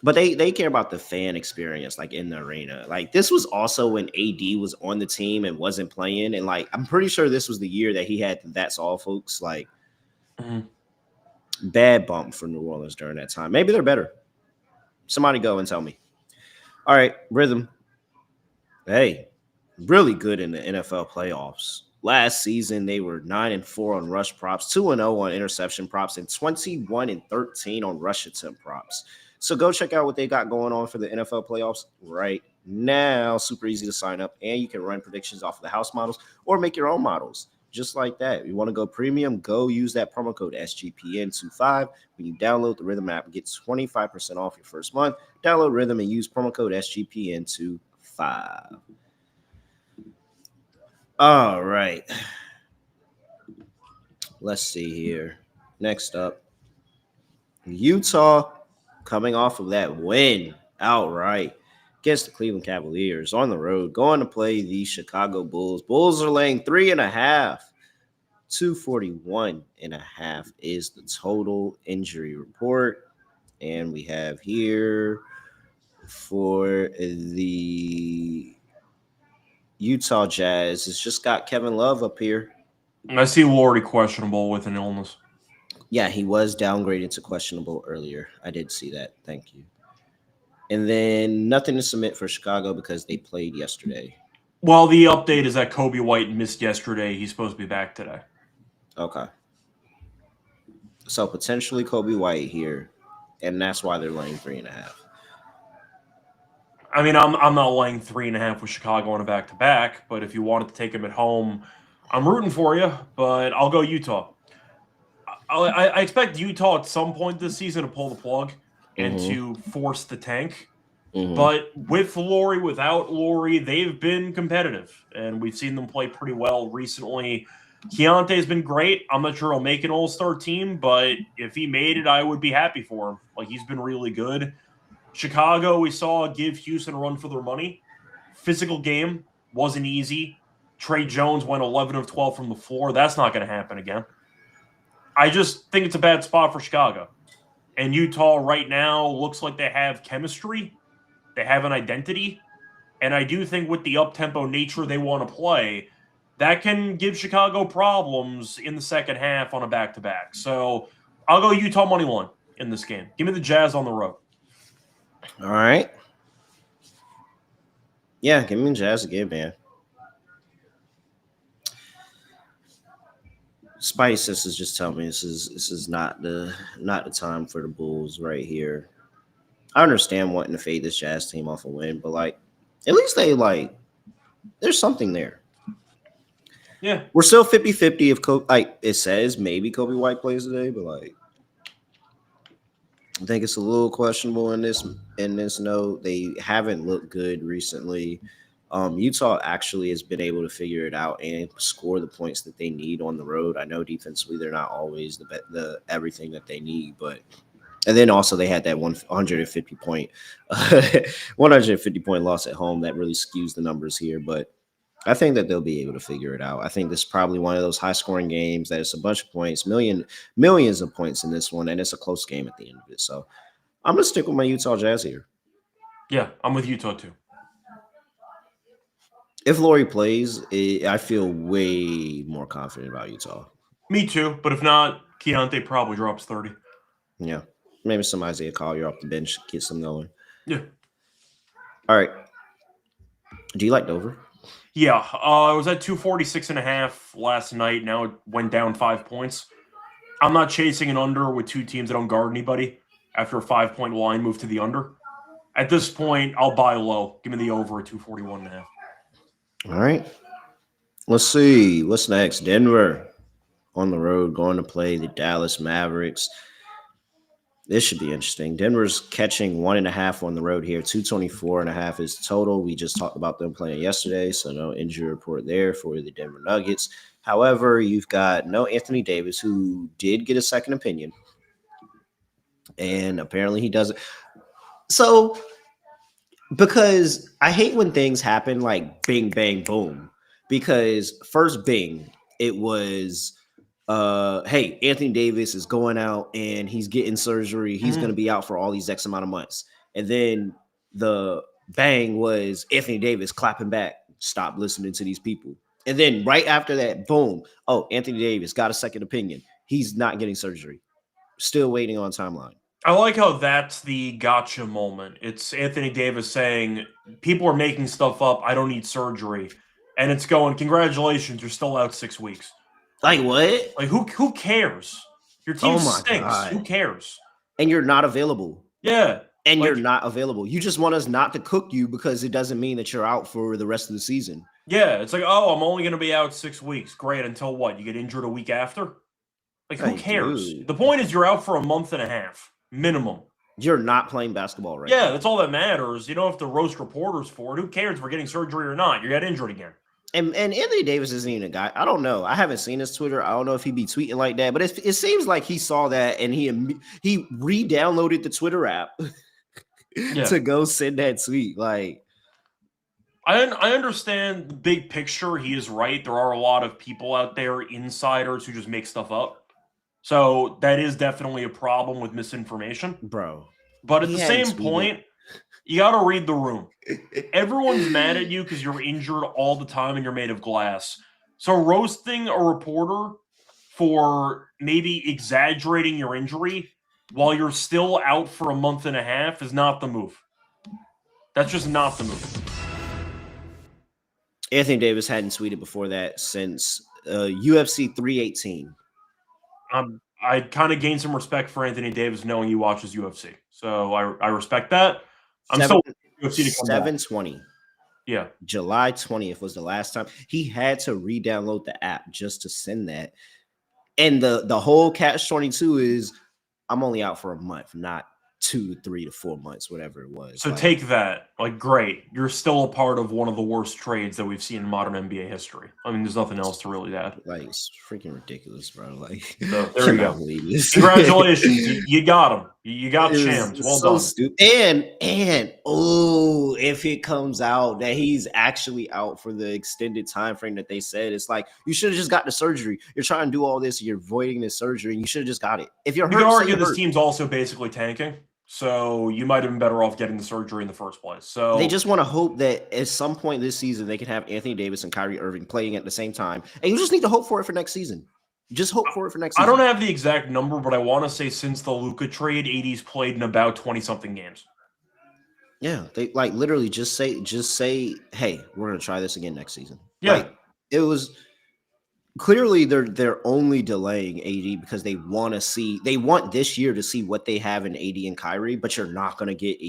But they care about the fan experience, like in the arena. Like this was also when AD was on the team and wasn't playing, and like I'm pretty sure this was the year that he had That's All Folks. Like bad bump for New Orleans during that time. Maybe they're better. Somebody go and tell me. All right, Rhythm. Hey, really good in the NFL playoffs. Last season, they were 9-4 on rush props, 2-0 on interception props, and 21-13 on rush attempt props. So go check out what they got going on for the NFL playoffs right now. Super easy to sign up, and you can run predictions off of the house models or make your own models just like that. If you want to go premium, go use that promo code SGPN25. When you download the Rhythm app, get 25% off your first month. Download Rhythm and use promo code SGPN25. All right. Let's see here. Next up, Utah coming off of that win outright against the Cleveland Cavaliers on the road, going to play the Chicago Bulls. Bulls are laying 3.5. 241.5 is the total injury report. And we have here for the Utah Jazz has just got Kevin Love up here. I see Laurie questionable with an illness. Yeah, he was downgraded to questionable earlier. I did see that. Thank you. And then nothing to submit for Chicago because they played yesterday. Well, the update is that Kobe White missed yesterday. He's supposed to be back today. Okay. So potentially Kobe White here, and that's why they're laying 3.5. I mean, I'm not laying 3.5 with Chicago on a back-to-back, but if you wanted to take him at home, I'm rooting for you, but I'll go Utah. I expect Utah at some point this season to pull the plug and to force the tank. But with Laurie, without Laurie, they've been competitive, and we've seen them play pretty well recently. Keontae's been great. I'm not sure he'll make an all-star team, but if he made it, I would be happy for him. Like, he's been really good. Chicago, we saw give Houston a run for their money. Physical game wasn't easy. Trey Jones went 11 of 12 from the floor. That's not going to happen again. I just think it's a bad spot for Chicago. And Utah right now looks like they have chemistry. They have an identity. And I do think with the up-tempo nature they want to play, that can give Chicago problems in the second half on a back-to-back. So I'll go Utah money line in this game. Give me the Jazz on the road. All right. Yeah, give me the Jazz again, man. Spice, this is just telling me this is not the time for the Bulls right here. I understand wanting to fade this Jazz team off a win, but like at least there's something there. Yeah. We're still 50-50 if like it says maybe Kobe White plays today, but like I think it's a little questionable in this note. They haven't looked good recently. Utah actually has been able to figure it out and score the points that they need on the road. I know defensively they're not always the everything that they need, but and then also they had that 150 point loss at home that really skews the numbers here. But I think that they'll be able to figure it out. I think this is probably one of those high scoring games that it's a bunch of points, millions of points in this one, and it's a close game at the end of it. So I'm gonna stick with my Utah Jazz here. Yeah, I'm with Utah too. If Laurie plays, I feel way more confident about Utah. Me too, but if not, Keontae probably drops 30. Yeah, maybe some Isaiah Collier off the bench, get some going. Yeah. All right. Do you like Dover? Yeah, I was at 246.5 last night. Now it went down 5 points. I'm not chasing an under with two teams that don't guard anybody after a 5-point line move to the under. At this point, I'll buy low. Give me the over at 241.5. All right. Let's see. What's next? Denver on the road going to play the Dallas Mavericks. This should be interesting. Denver's catching 1.5 on the road here. 224.5 is total. We just talked about them playing yesterday, so no injury report there for the Denver Nuggets. However, you've got no Anthony Davis, who did get a second opinion, and apparently he doesn't. So, because I hate when things happen like bing, bang, boom. Because first bing, it was hey, Anthony Davis is going out and he's getting surgery. He's going to be out for all these X amount of months. And then the bang was Anthony Davis clapping back. Stop listening to these people. And then right after that, boom. Oh, Anthony Davis got a second opinion. He's not getting surgery. Still waiting on timeline. I like how that's the gotcha moment. It's Anthony Davis saying, people are making stuff up. I don't need surgery. And it's going, congratulations, you're still out 6 weeks. Like what? Like who cares? Your team stinks. God. Who cares? And you're not available. Yeah. And you're not available. You just want us not to cook you because it doesn't mean that you're out for the rest of the season. Yeah. It's like, oh, I'm only going to be out 6 weeks. Great. Until what? You get injured a week after? Like, who cares? Dude. The point is you're out for a month and a half. Minimum. You're not playing basketball right now. That's all that matters. You don't have to roast reporters for it. Who cares if we're getting surgery or not? You got injured again. And Anthony Davis isn't even a guy. I don't know. I haven't seen his Twitter. I don't know if he'd be tweeting like that, but it seems like he saw that and he re-downloaded the Twitter app to go send that tweet. Like, I understand the big picture. He is right. There are a lot of people out there, insiders, who just make stuff up. So that is definitely a problem with misinformation. Bro. But at the same point, you got to read the room. Everyone's mad at you because you're injured all the time and you're made of glass. So roasting a reporter for maybe exaggerating your injury while you're still out for a month and a half is not the move. That's just not the move. Anthony Davis hadn't tweeted before that since UFC 318. I kind of gained some respect for Anthony Davis knowing he watches UFC. So I respect that. I'm still UFC to come back. 720. Yeah. July 20th was the last time. He had to re-download the app just to send that. And the whole catch-22 is I'm only out for a month, not 2 to 3 to 4 months, whatever it was. So like, take that. Like, great. You're still a part of one of the worst trades that we've seen in modern NBA history. I mean, there's nothing else to really add. Like, it's freaking ridiculous, bro. Like, so, there you go. Congratulations. You got him. You got Shams. Well done. Stupid. And if it comes out that he's actually out for the extended time frame that they said, it's like you should have just got the surgery. You're trying to do all this, you're avoiding this surgery, and you should have just got it. If you're hurt, you can argue this team's also basically tanking. So you might have been better off getting the surgery in the first place. So they just want to hope that at some point this season they can have Anthony Davis and Kyrie Irving playing at the same time. And you just need to hope for it for next season. Just hope for it for next season. I don't have the exact number, but I want to say since the Luka trade, AD's played in about 20-something games. Yeah, they like literally just say, hey, we're gonna try this again next season. Yeah, like, it was clearly they're only delaying AD because they want this year to see what they have in AD and Kyrie, but you're not gonna get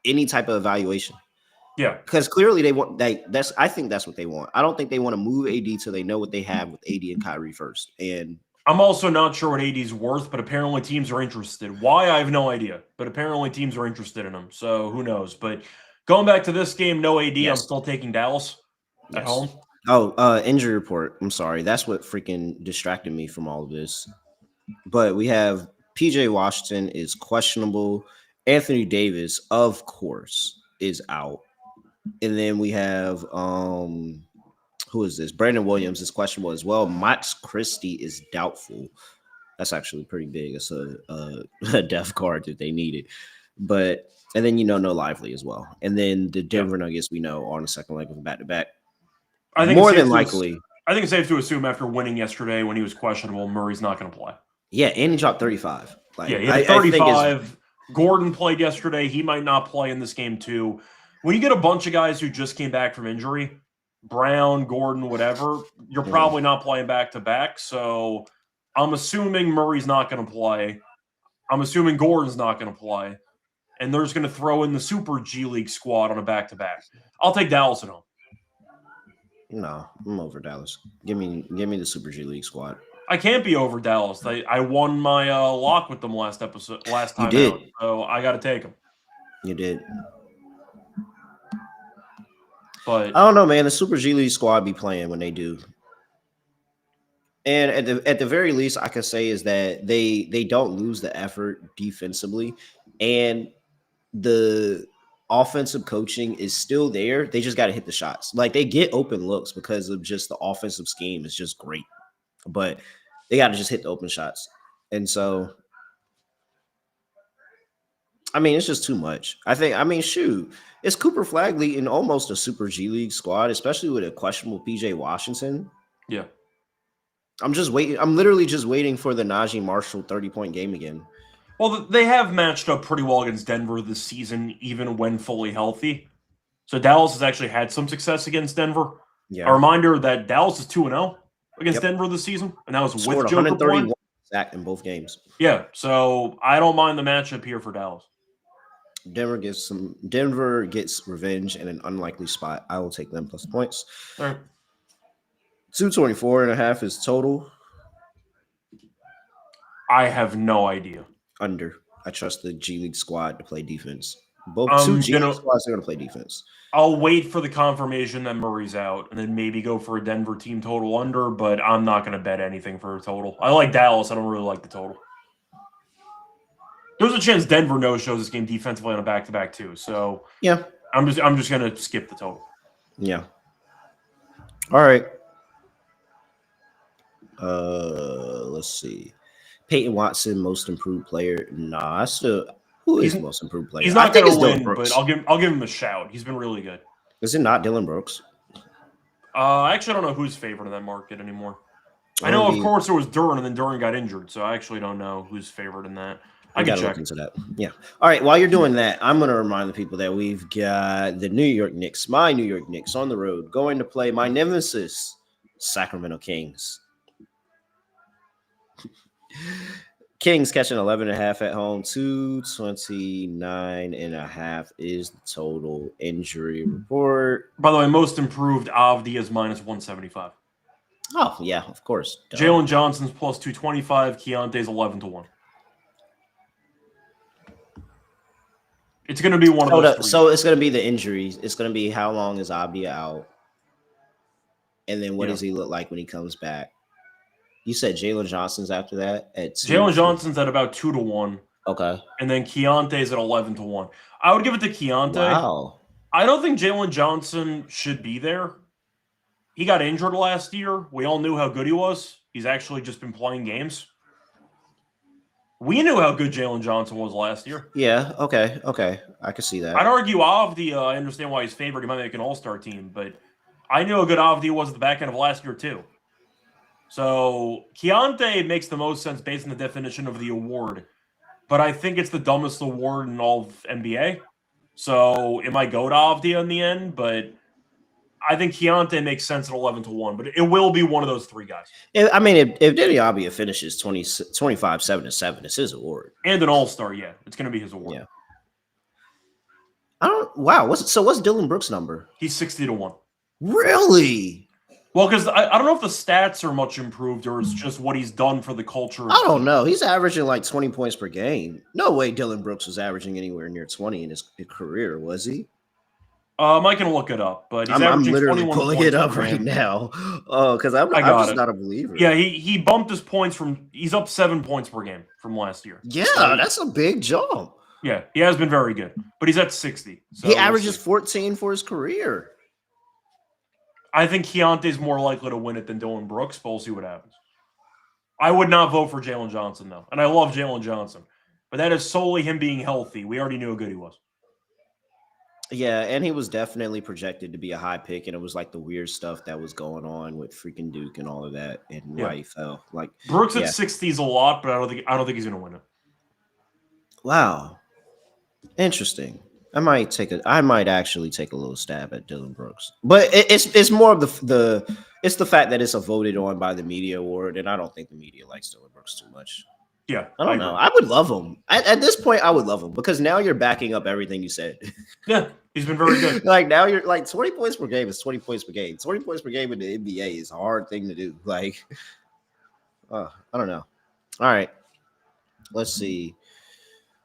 any type of evaluation. Yeah, because clearly they want I think that's what they want. I don't think they want to move AD till they know what they have with AD and Kyrie first. And I'm also not sure what AD's worth, but apparently teams are interested. Why? I have no idea. But apparently teams are interested in him. So who knows? But going back to this game, no AD. Yes. I'm still taking Dallas at home. Oh, injury report. I'm sorry. That's what freaking distracted me from all of this. But we have PJ Washington is questionable. Anthony Davis, of course, is out. And then we have who is this? Brandon Williams is questionable as well. Max Christie is doubtful. That's actually pretty big. It's a depth card that they needed. But and then no Lively as well. And then the Denver Nuggets we know on the second leg of a back-to-back. I think more than likely. I think it's safe to assume after winning yesterday when he was questionable, Murray's not going to play. Yeah, and he dropped 35. Like, he had 35. Gordon played yesterday. He might not play in this game too. When you get a bunch of guys who just came back from injury, Brown, Gordon, whatever, you're probably not playing back-to-back. So I'm assuming Murray's not going to play. I'm assuming Gordon's not going to play. And they're just going to throw in the Super G League squad on a back-to-back. I'll take Dallas at home. No, I'm over Dallas. Give me the Super G League squad. I can't be over Dallas. I won my lock with them last time out. So I got to take them. You did. But I don't know, man. The Super G League squad be playing when they do. And at the very least, I can say is that they don't lose the effort defensively, and the offensive coaching is still there. They just got to hit the shots. Like, they get open looks because of just the offensive scheme is just great, but they got to just hit the open shots. And so, I mean, it's just too much. Shoot, it's Cooper Flagley in almost a Super G League squad, especially with a questionable PJ Washington. Yeah. I'm just waiting. I'm literally just waiting for the Najee Marshall 30-point game again. Well, they have matched up pretty well against Denver this season, even when fully healthy. So Dallas has actually had some success against Denver. Yeah. A reminder that Dallas is 2-0 against Denver this season, and that was with Joker 131 sack in both games. Yeah, so I don't mind the matchup here for Dallas. Denver gets revenge in an unlikely spot. I will take them plus the points. All right. 224.5 is total. I have no idea. Under. I trust the G League squad to play defense. Both two G League squads are going to play defense. I'll wait for the confirmation that Murray's out and then maybe go for a Denver team total under, but I'm not going to bet anything for a total. I like Dallas. I don't really like the total. There's a chance Denver no-shows this game defensively on a back-to-back too. So yeah, I'm just going to skip the total. Yeah. All right. Let's see. Peyton Watson, most improved player. Nah, Who is the most improved player? He's I not think going it's to Dylan win, Brooks. but I'll give him a shout. He's been really good. Is it not Dylan Brooks? I actually don't know who's favored in that market anymore. I know, of course, it was Duran, and then Duran got injured, so I actually don't know who's favored in that. I can check. Look into that. Yeah. All right. While you're doing that, I'm going to remind the people that we've got the New York Knicks, my New York Knicks, on the road, going to play my nemesis, Sacramento Kings. Kings catching 11.5 at home. 229.5 is the total injury report. By the way, most improved Avdi is minus 175. Oh, yeah, of course. Jalen Johnson's plus 225. Keontae's 11-1. It's going to be one of those three. So it's going to be the injuries. It's going to be how long is Avdi out? And then what does he look like when he comes back? You said Jalen Johnson's after that? Jalen Johnson's at about 2-1. Okay. And then Keontae's at 11-1. I would give it to Keontae. Wow. I don't think Jalen Johnson should be there. He got injured last year. We all knew how good he was. He's actually just been playing games. We knew how good Jalen Johnson was last year. Yeah, okay. I can see that. I'd argue Avdi, I understand why he's favored. He might make an all-star team, but I knew how good Avdi was at the back end of last year, too. So Keontae makes the most sense based on the definition of the award, but I think it's the dumbest award in all of NBA. So it might go to Avdi in the end, but I think Keontae makes sense at 11-1, but it will be one of those three guys. I mean, if Deni Avdija finishes 25, 7-7, it's his award. And an all-star, yeah. It's going to be his award. Yeah. Wow. What's Dylan Brooks' number? He's 60-1. Really? Well, because I don't know if the stats are much improved or it's just what he's done for the culture. I don't know. He's averaging like 20 points per game. No way Dylan Brooks was averaging anywhere near 20 in his career, was he? I can look it up, but I'm literally pulling it up right now. Oh, because I'm just not a believer. Yeah, he bumped his points he's up 7 points per game from last year. Yeah, so that's a big jump. Yeah, he has been very good, but he's at 60. So he averages 14 for his career. I think Keontae's more likely to win it than Dylan Brooks, but we'll see what happens. I would not vote for Jalen Johnson, though, and I love Jalen Johnson, but that is solely him being healthy. We already knew how good he was. Yeah, and he was definitely projected to be a high pick, and it was like the weird stuff that was going on with freaking Duke and all of that, and why he fell. Like Brooks at 60 is a lot, but I don't think he's going to win it. Wow, interesting. I might actually take a little stab at Dylan Brooks, but it's more of it's the fact that it's a voted on by the media award, and I don't think the media likes Dylan Brooks too much. Yeah, I don't know. I would love him at this point. I would love him because now you're backing up everything you said. Yeah, he's been very good. Like now you're like 20 points per game is 20 points per game. 20 points per game in the NBA is a hard thing to do. Like, I don't know. All right, let's see.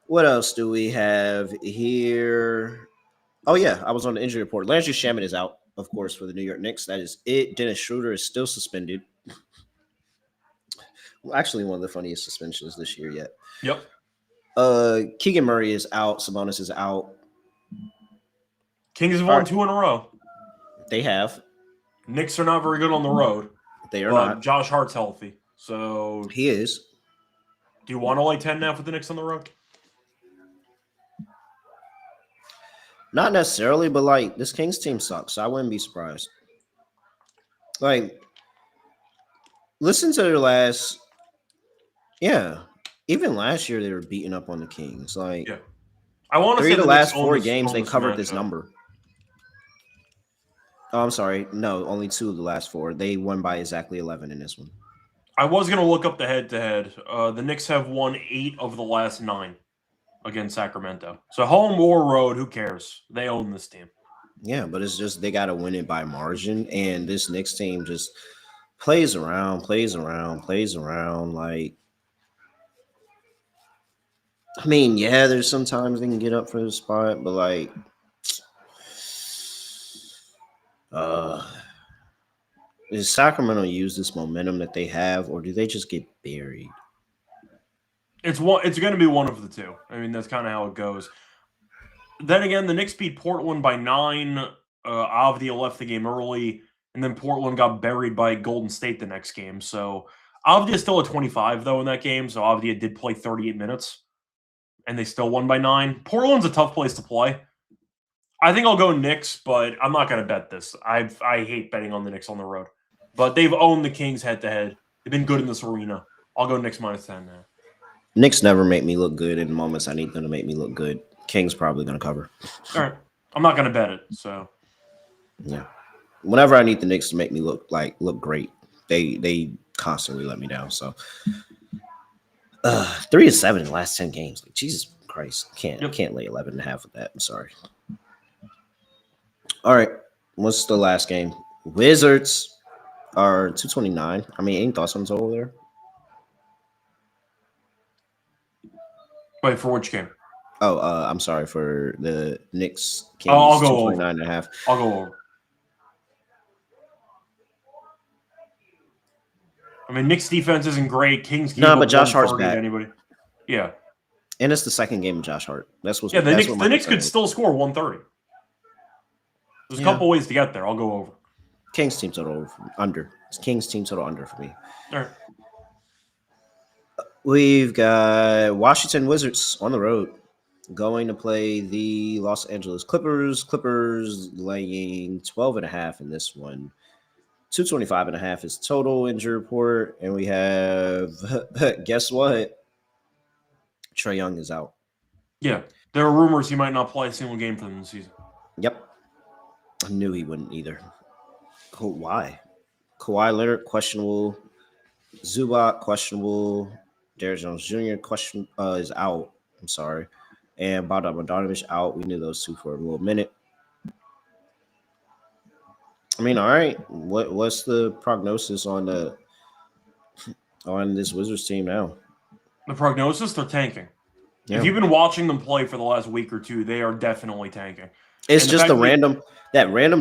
What else do we have here? Oh, yeah, I was on the injury report. Landry Shamet is out, of course, for the New York Knicks. That is it. Dennis Schroeder is still suspended. Well, actually, one of the funniest suspensions this year yet. Yep. Keegan Murray is out. Sabonis is out. Kings have won 2 in a row. They have. Knicks are not very good on the road. They are not. Josh Hart's healthy, so he is. Do you want to lay 10.5 with the Knicks on the road? Not necessarily, but like this Kings team sucks, so I wouldn't be surprised. Like, listen to their last, even last year they were beating up on the Kings. Like, I want to say the last 4 games they covered this number. Oh, I'm sorry, no, only 2 of the last 4. They won by exactly 11 in this one. I was going to look up the head-to-head. The Knicks have won 8 of the last 9. Against Sacramento. So home or road, who cares? They own this team. Yeah, but it's just they got to win it by margin. And this Knicks team just plays around. Like, I mean, yeah, there's sometimes they can get up for the spot, but like, does Sacramento use this momentum that they have, or do they just get buried? It's going to be one of the two. I mean, that's kind of how it goes. Then again, the Knicks beat Portland by 9. Avdija left the game early, and then Portland got buried by Golden State the next game. So Avdija is still at 25, though, in that game. So Avdija did play 38 minutes. and they still won by 9. Portland's a tough place to play. I think I'll go Knicks, but I'm not going to bet this. I hate betting on the Knicks on the road. But they've owned the Kings head-to-head. They've been good in this arena. I'll go Knicks minus 10 now. Knicks never make me look good in moments I need them to make me look good. Kings probably going to cover. All right. I'm not going to bet it, so. Yeah. Whenever I need the Knicks to make me look great, they constantly let me down. So 3-7 in the last 10 games. Like, Jesus Christ. Can't lay 11.5 with that. I'm sorry. All right. What's the last game? Wizards are 229. I mean, any thoughts on the total there? Wait, for which game? Oh, I'm sorry, for the Knicks. I'll go 229.5. I'll go over. I mean, Knicks defense isn't great. Kings No, but Josh Hart's back. Anybody. Yeah. And it's the second game of Josh Hart. That's what's the Knicks could still score 130. There's a couple ways to get there. I'll go over. Kings team total under. Kings team total under for me. All right. We've got Washington Wizards on the road going to play the Los Angeles Clippers. Clippers laying 12.5 in this one. 225.5 is total injury report. And we have, guess what? Trae Young is out. Yeah. There are rumors he might not play a single game for them this season. Yep. I knew he wouldn't either. Why? Kawhi Leonard, questionable. Zubac, questionable. Derrick Jones Jr. Is out. I'm sorry. And Bogdanovich out. We knew those two for a little minute. I mean, all right. What's the prognosis on this Wizards team now? The prognosis? They're tanking. Yeah. If you've been watching them play for the last week or two, they are definitely tanking. It's just random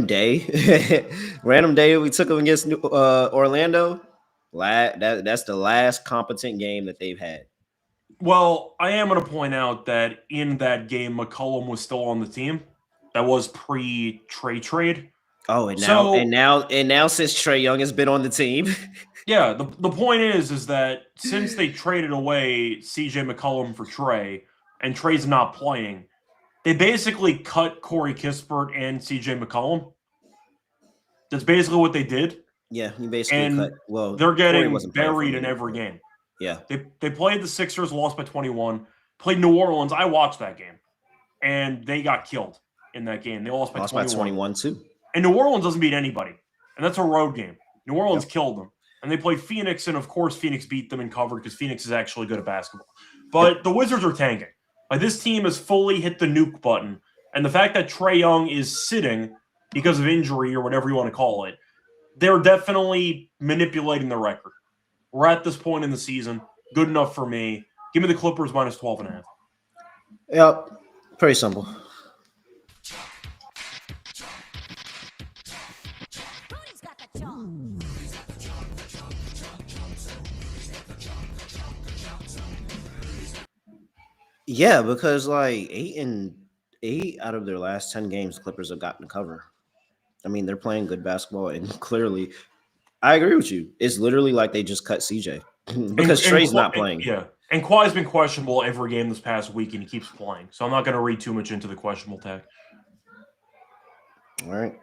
day. Random day we took them against Orlando. That's the last competent game that they've had. Well, I am going to point out that in that game, McCollum was still on the team. That was pre-Trae trade. Oh, and now since Trae Young has been on the team. Yeah, the point is that since they traded away CJ McCollum for Trae, and Trae's not playing, they basically cut Corey Kispert and CJ McCollum. That's basically what they did. Yeah, he basically cut. Well, they're getting buried in every game. Yeah. They played the Sixers, lost by 21. Played New Orleans. I watched that game. And they got killed in that game. They lost by 21 too. And New Orleans doesn't beat anybody. And that's a road game. New Orleans killed them. And they played Phoenix, and of course Phoenix beat them and covered because Phoenix is actually good at basketball. But the Wizards are tanking. Like, this team has fully hit the nuke button. And the fact that Trae Young is sitting because of injury or whatever you want to call it, they're definitely manipulating the record. We're at this point in the season. Good enough for me. Give me the Clippers minus 12.5. Yep. Pretty simple. Who's got the chalk? Yeah, because like 8 out of their last 10 games, the Clippers have gotten to cover. I mean, they're playing good basketball, and clearly, I agree with you. It's literally like they just cut CJ because Trae's not playing. Yeah, and Kawhi's been questionable every game this past week, and he keeps playing. So I'm not going to read too much into the questionable tag. All right,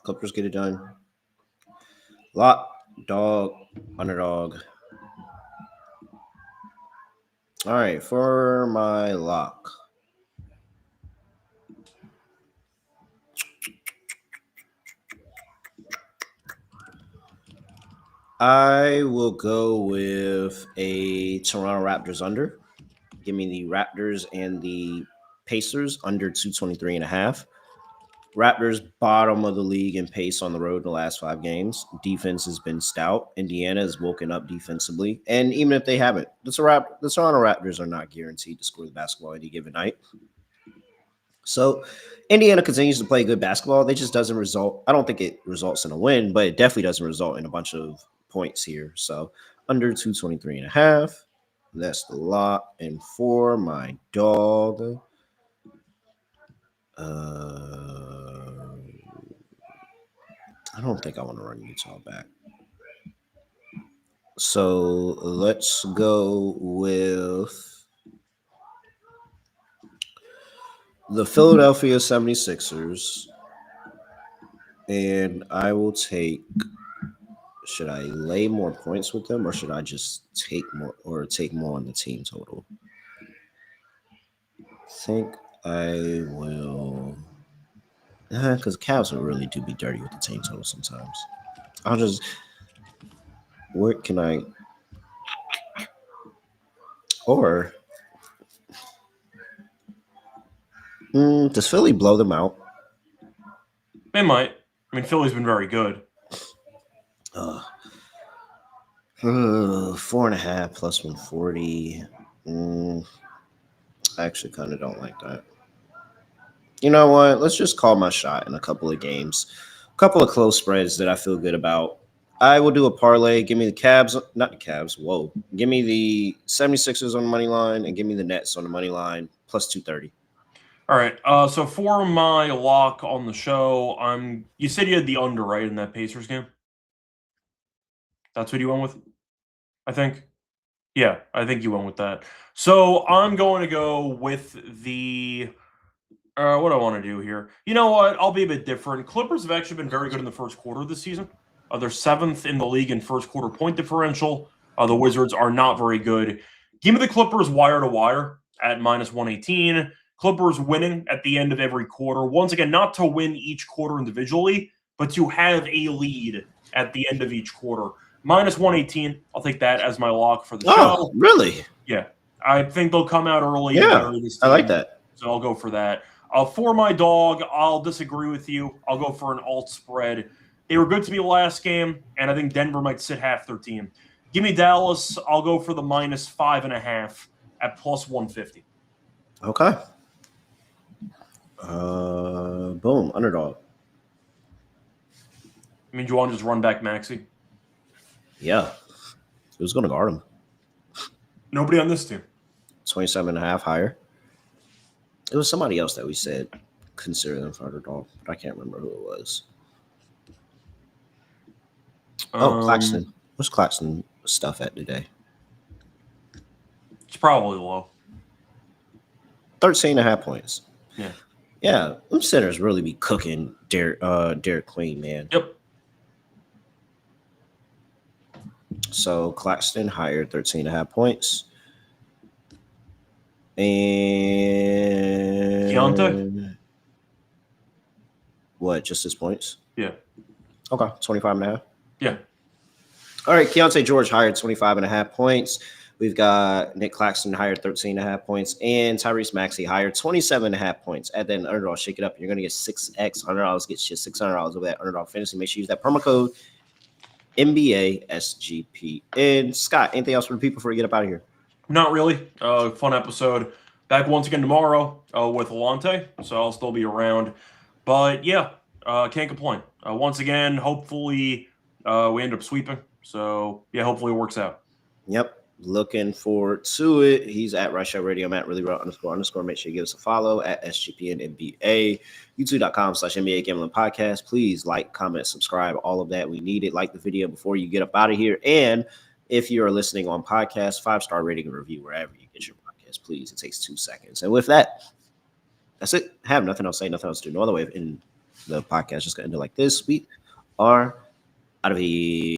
Clippers get it done. Lock, dog, underdog. All right, for my lock. I will go with a Toronto Raptors under. Give me the Raptors and the Pacers under 223.5. Raptors bottom of the league in pace on the road in the last 5 games. Defense has been stout. Indiana has woken up defensively. And even if they haven't, the Toronto Raptors are not guaranteed to score the basketball any given night. So Indiana continues to play good basketball. They just doesn't result. I don't think it results in a win, but it definitely doesn't result in a bunch of points here. So under 223.5. That's the lock. And for my dog, I don't think I want to run Utah back. So let's go with the Philadelphia 76ers, and I will take. Should I lay more points with them, or should I just take more on the team total? I think I will, because Cavs will really do be dirty with the team total sometimes. I'll just. Where can I? Or does Philly blow them out? They might. I mean, Philly's been very good. 4.5 plus 140. I actually kind of don't like that. You know what? Let's just call my shot in a couple of games. A couple of close spreads that I feel good about. I will do a parlay. Give me the Cavs, not the Cavs. Whoa. Give me the 76ers on the money line and give me the Nets on the money line plus 230. All right. So for my lock on the show, you said you had the under, right, in that Pacers game? That's what you went with, I think. Yeah, I think you went with that. So I'm going to go with the what do I want to do here? You know what? I'll be a bit different. Clippers have actually been very good in the first quarter of this season. They're 7th in the league in first quarter point differential. The Wizards are not very good. Give me the Clippers wire to wire at minus 118. Clippers winning at the end of every quarter. Once again, not to win each quarter individually, but to have a lead at the end of each quarter. Minus 118. I'll take that as my lock for the show. Oh, really? Yeah. I think they'll come out early. Yeah, I like that. So I'll go for that. For my dog, I'll disagree with you. I'll go for an alt spread. They were good to me last game, and I think Denver might sit half their team. Give me Dallas. I'll go for the minus 5.5 at plus 150. Okay. Boom. Underdog. I mean, do you want to just run back Maxey? Yeah. Who's going to guard him? Nobody on this team. 27.5 higher. It was somebody else that we said consider them for underdog, but I can't remember who it was. Claxton. What's Claxton stuff at today? It's probably low. 13.5 points. Yeah. Yeah, them centers really be cooking Derek Queen, man. Yep. So Claxton higher 13.5 points. And Keontae? What, just his points? Yeah. Okay, 25.5. Yeah. All right, Keontae George hired 25.5 points. We've got Nick Claxton hired 13.5 points, and Tyrese Maxey hired 27.5 points. At that Underdog, shake it up. You're going to get $6x, $100. Get you $600 over that Underdog Fantasy. Make sure you use that promo code NBA SGPN. Scott, anything else for the people before we get up out of here? Not really. Fun episode. Back once again tomorrow with Lonte, so I'll still be around. But yeah, can't complain. Once again, hopefully we end up sweeping. So yeah, hopefully it works out. Yep. Looking forward to it. He's at Rush Show Radio. I'm at really raw __. Make sure you give us a follow at SGPN NBA. YouTube.com/NBA Gambling Podcast. Please like, comment, subscribe, all of that. We need it. Like the video before you get up out of here. And if you are listening on podcast, 5-star rating and review wherever you get your podcast, please. It takes 2 seconds. And with that, that's it. I have nothing else to say, nothing else to do. No other way in the podcast. Just going to end it like this. We are out of here.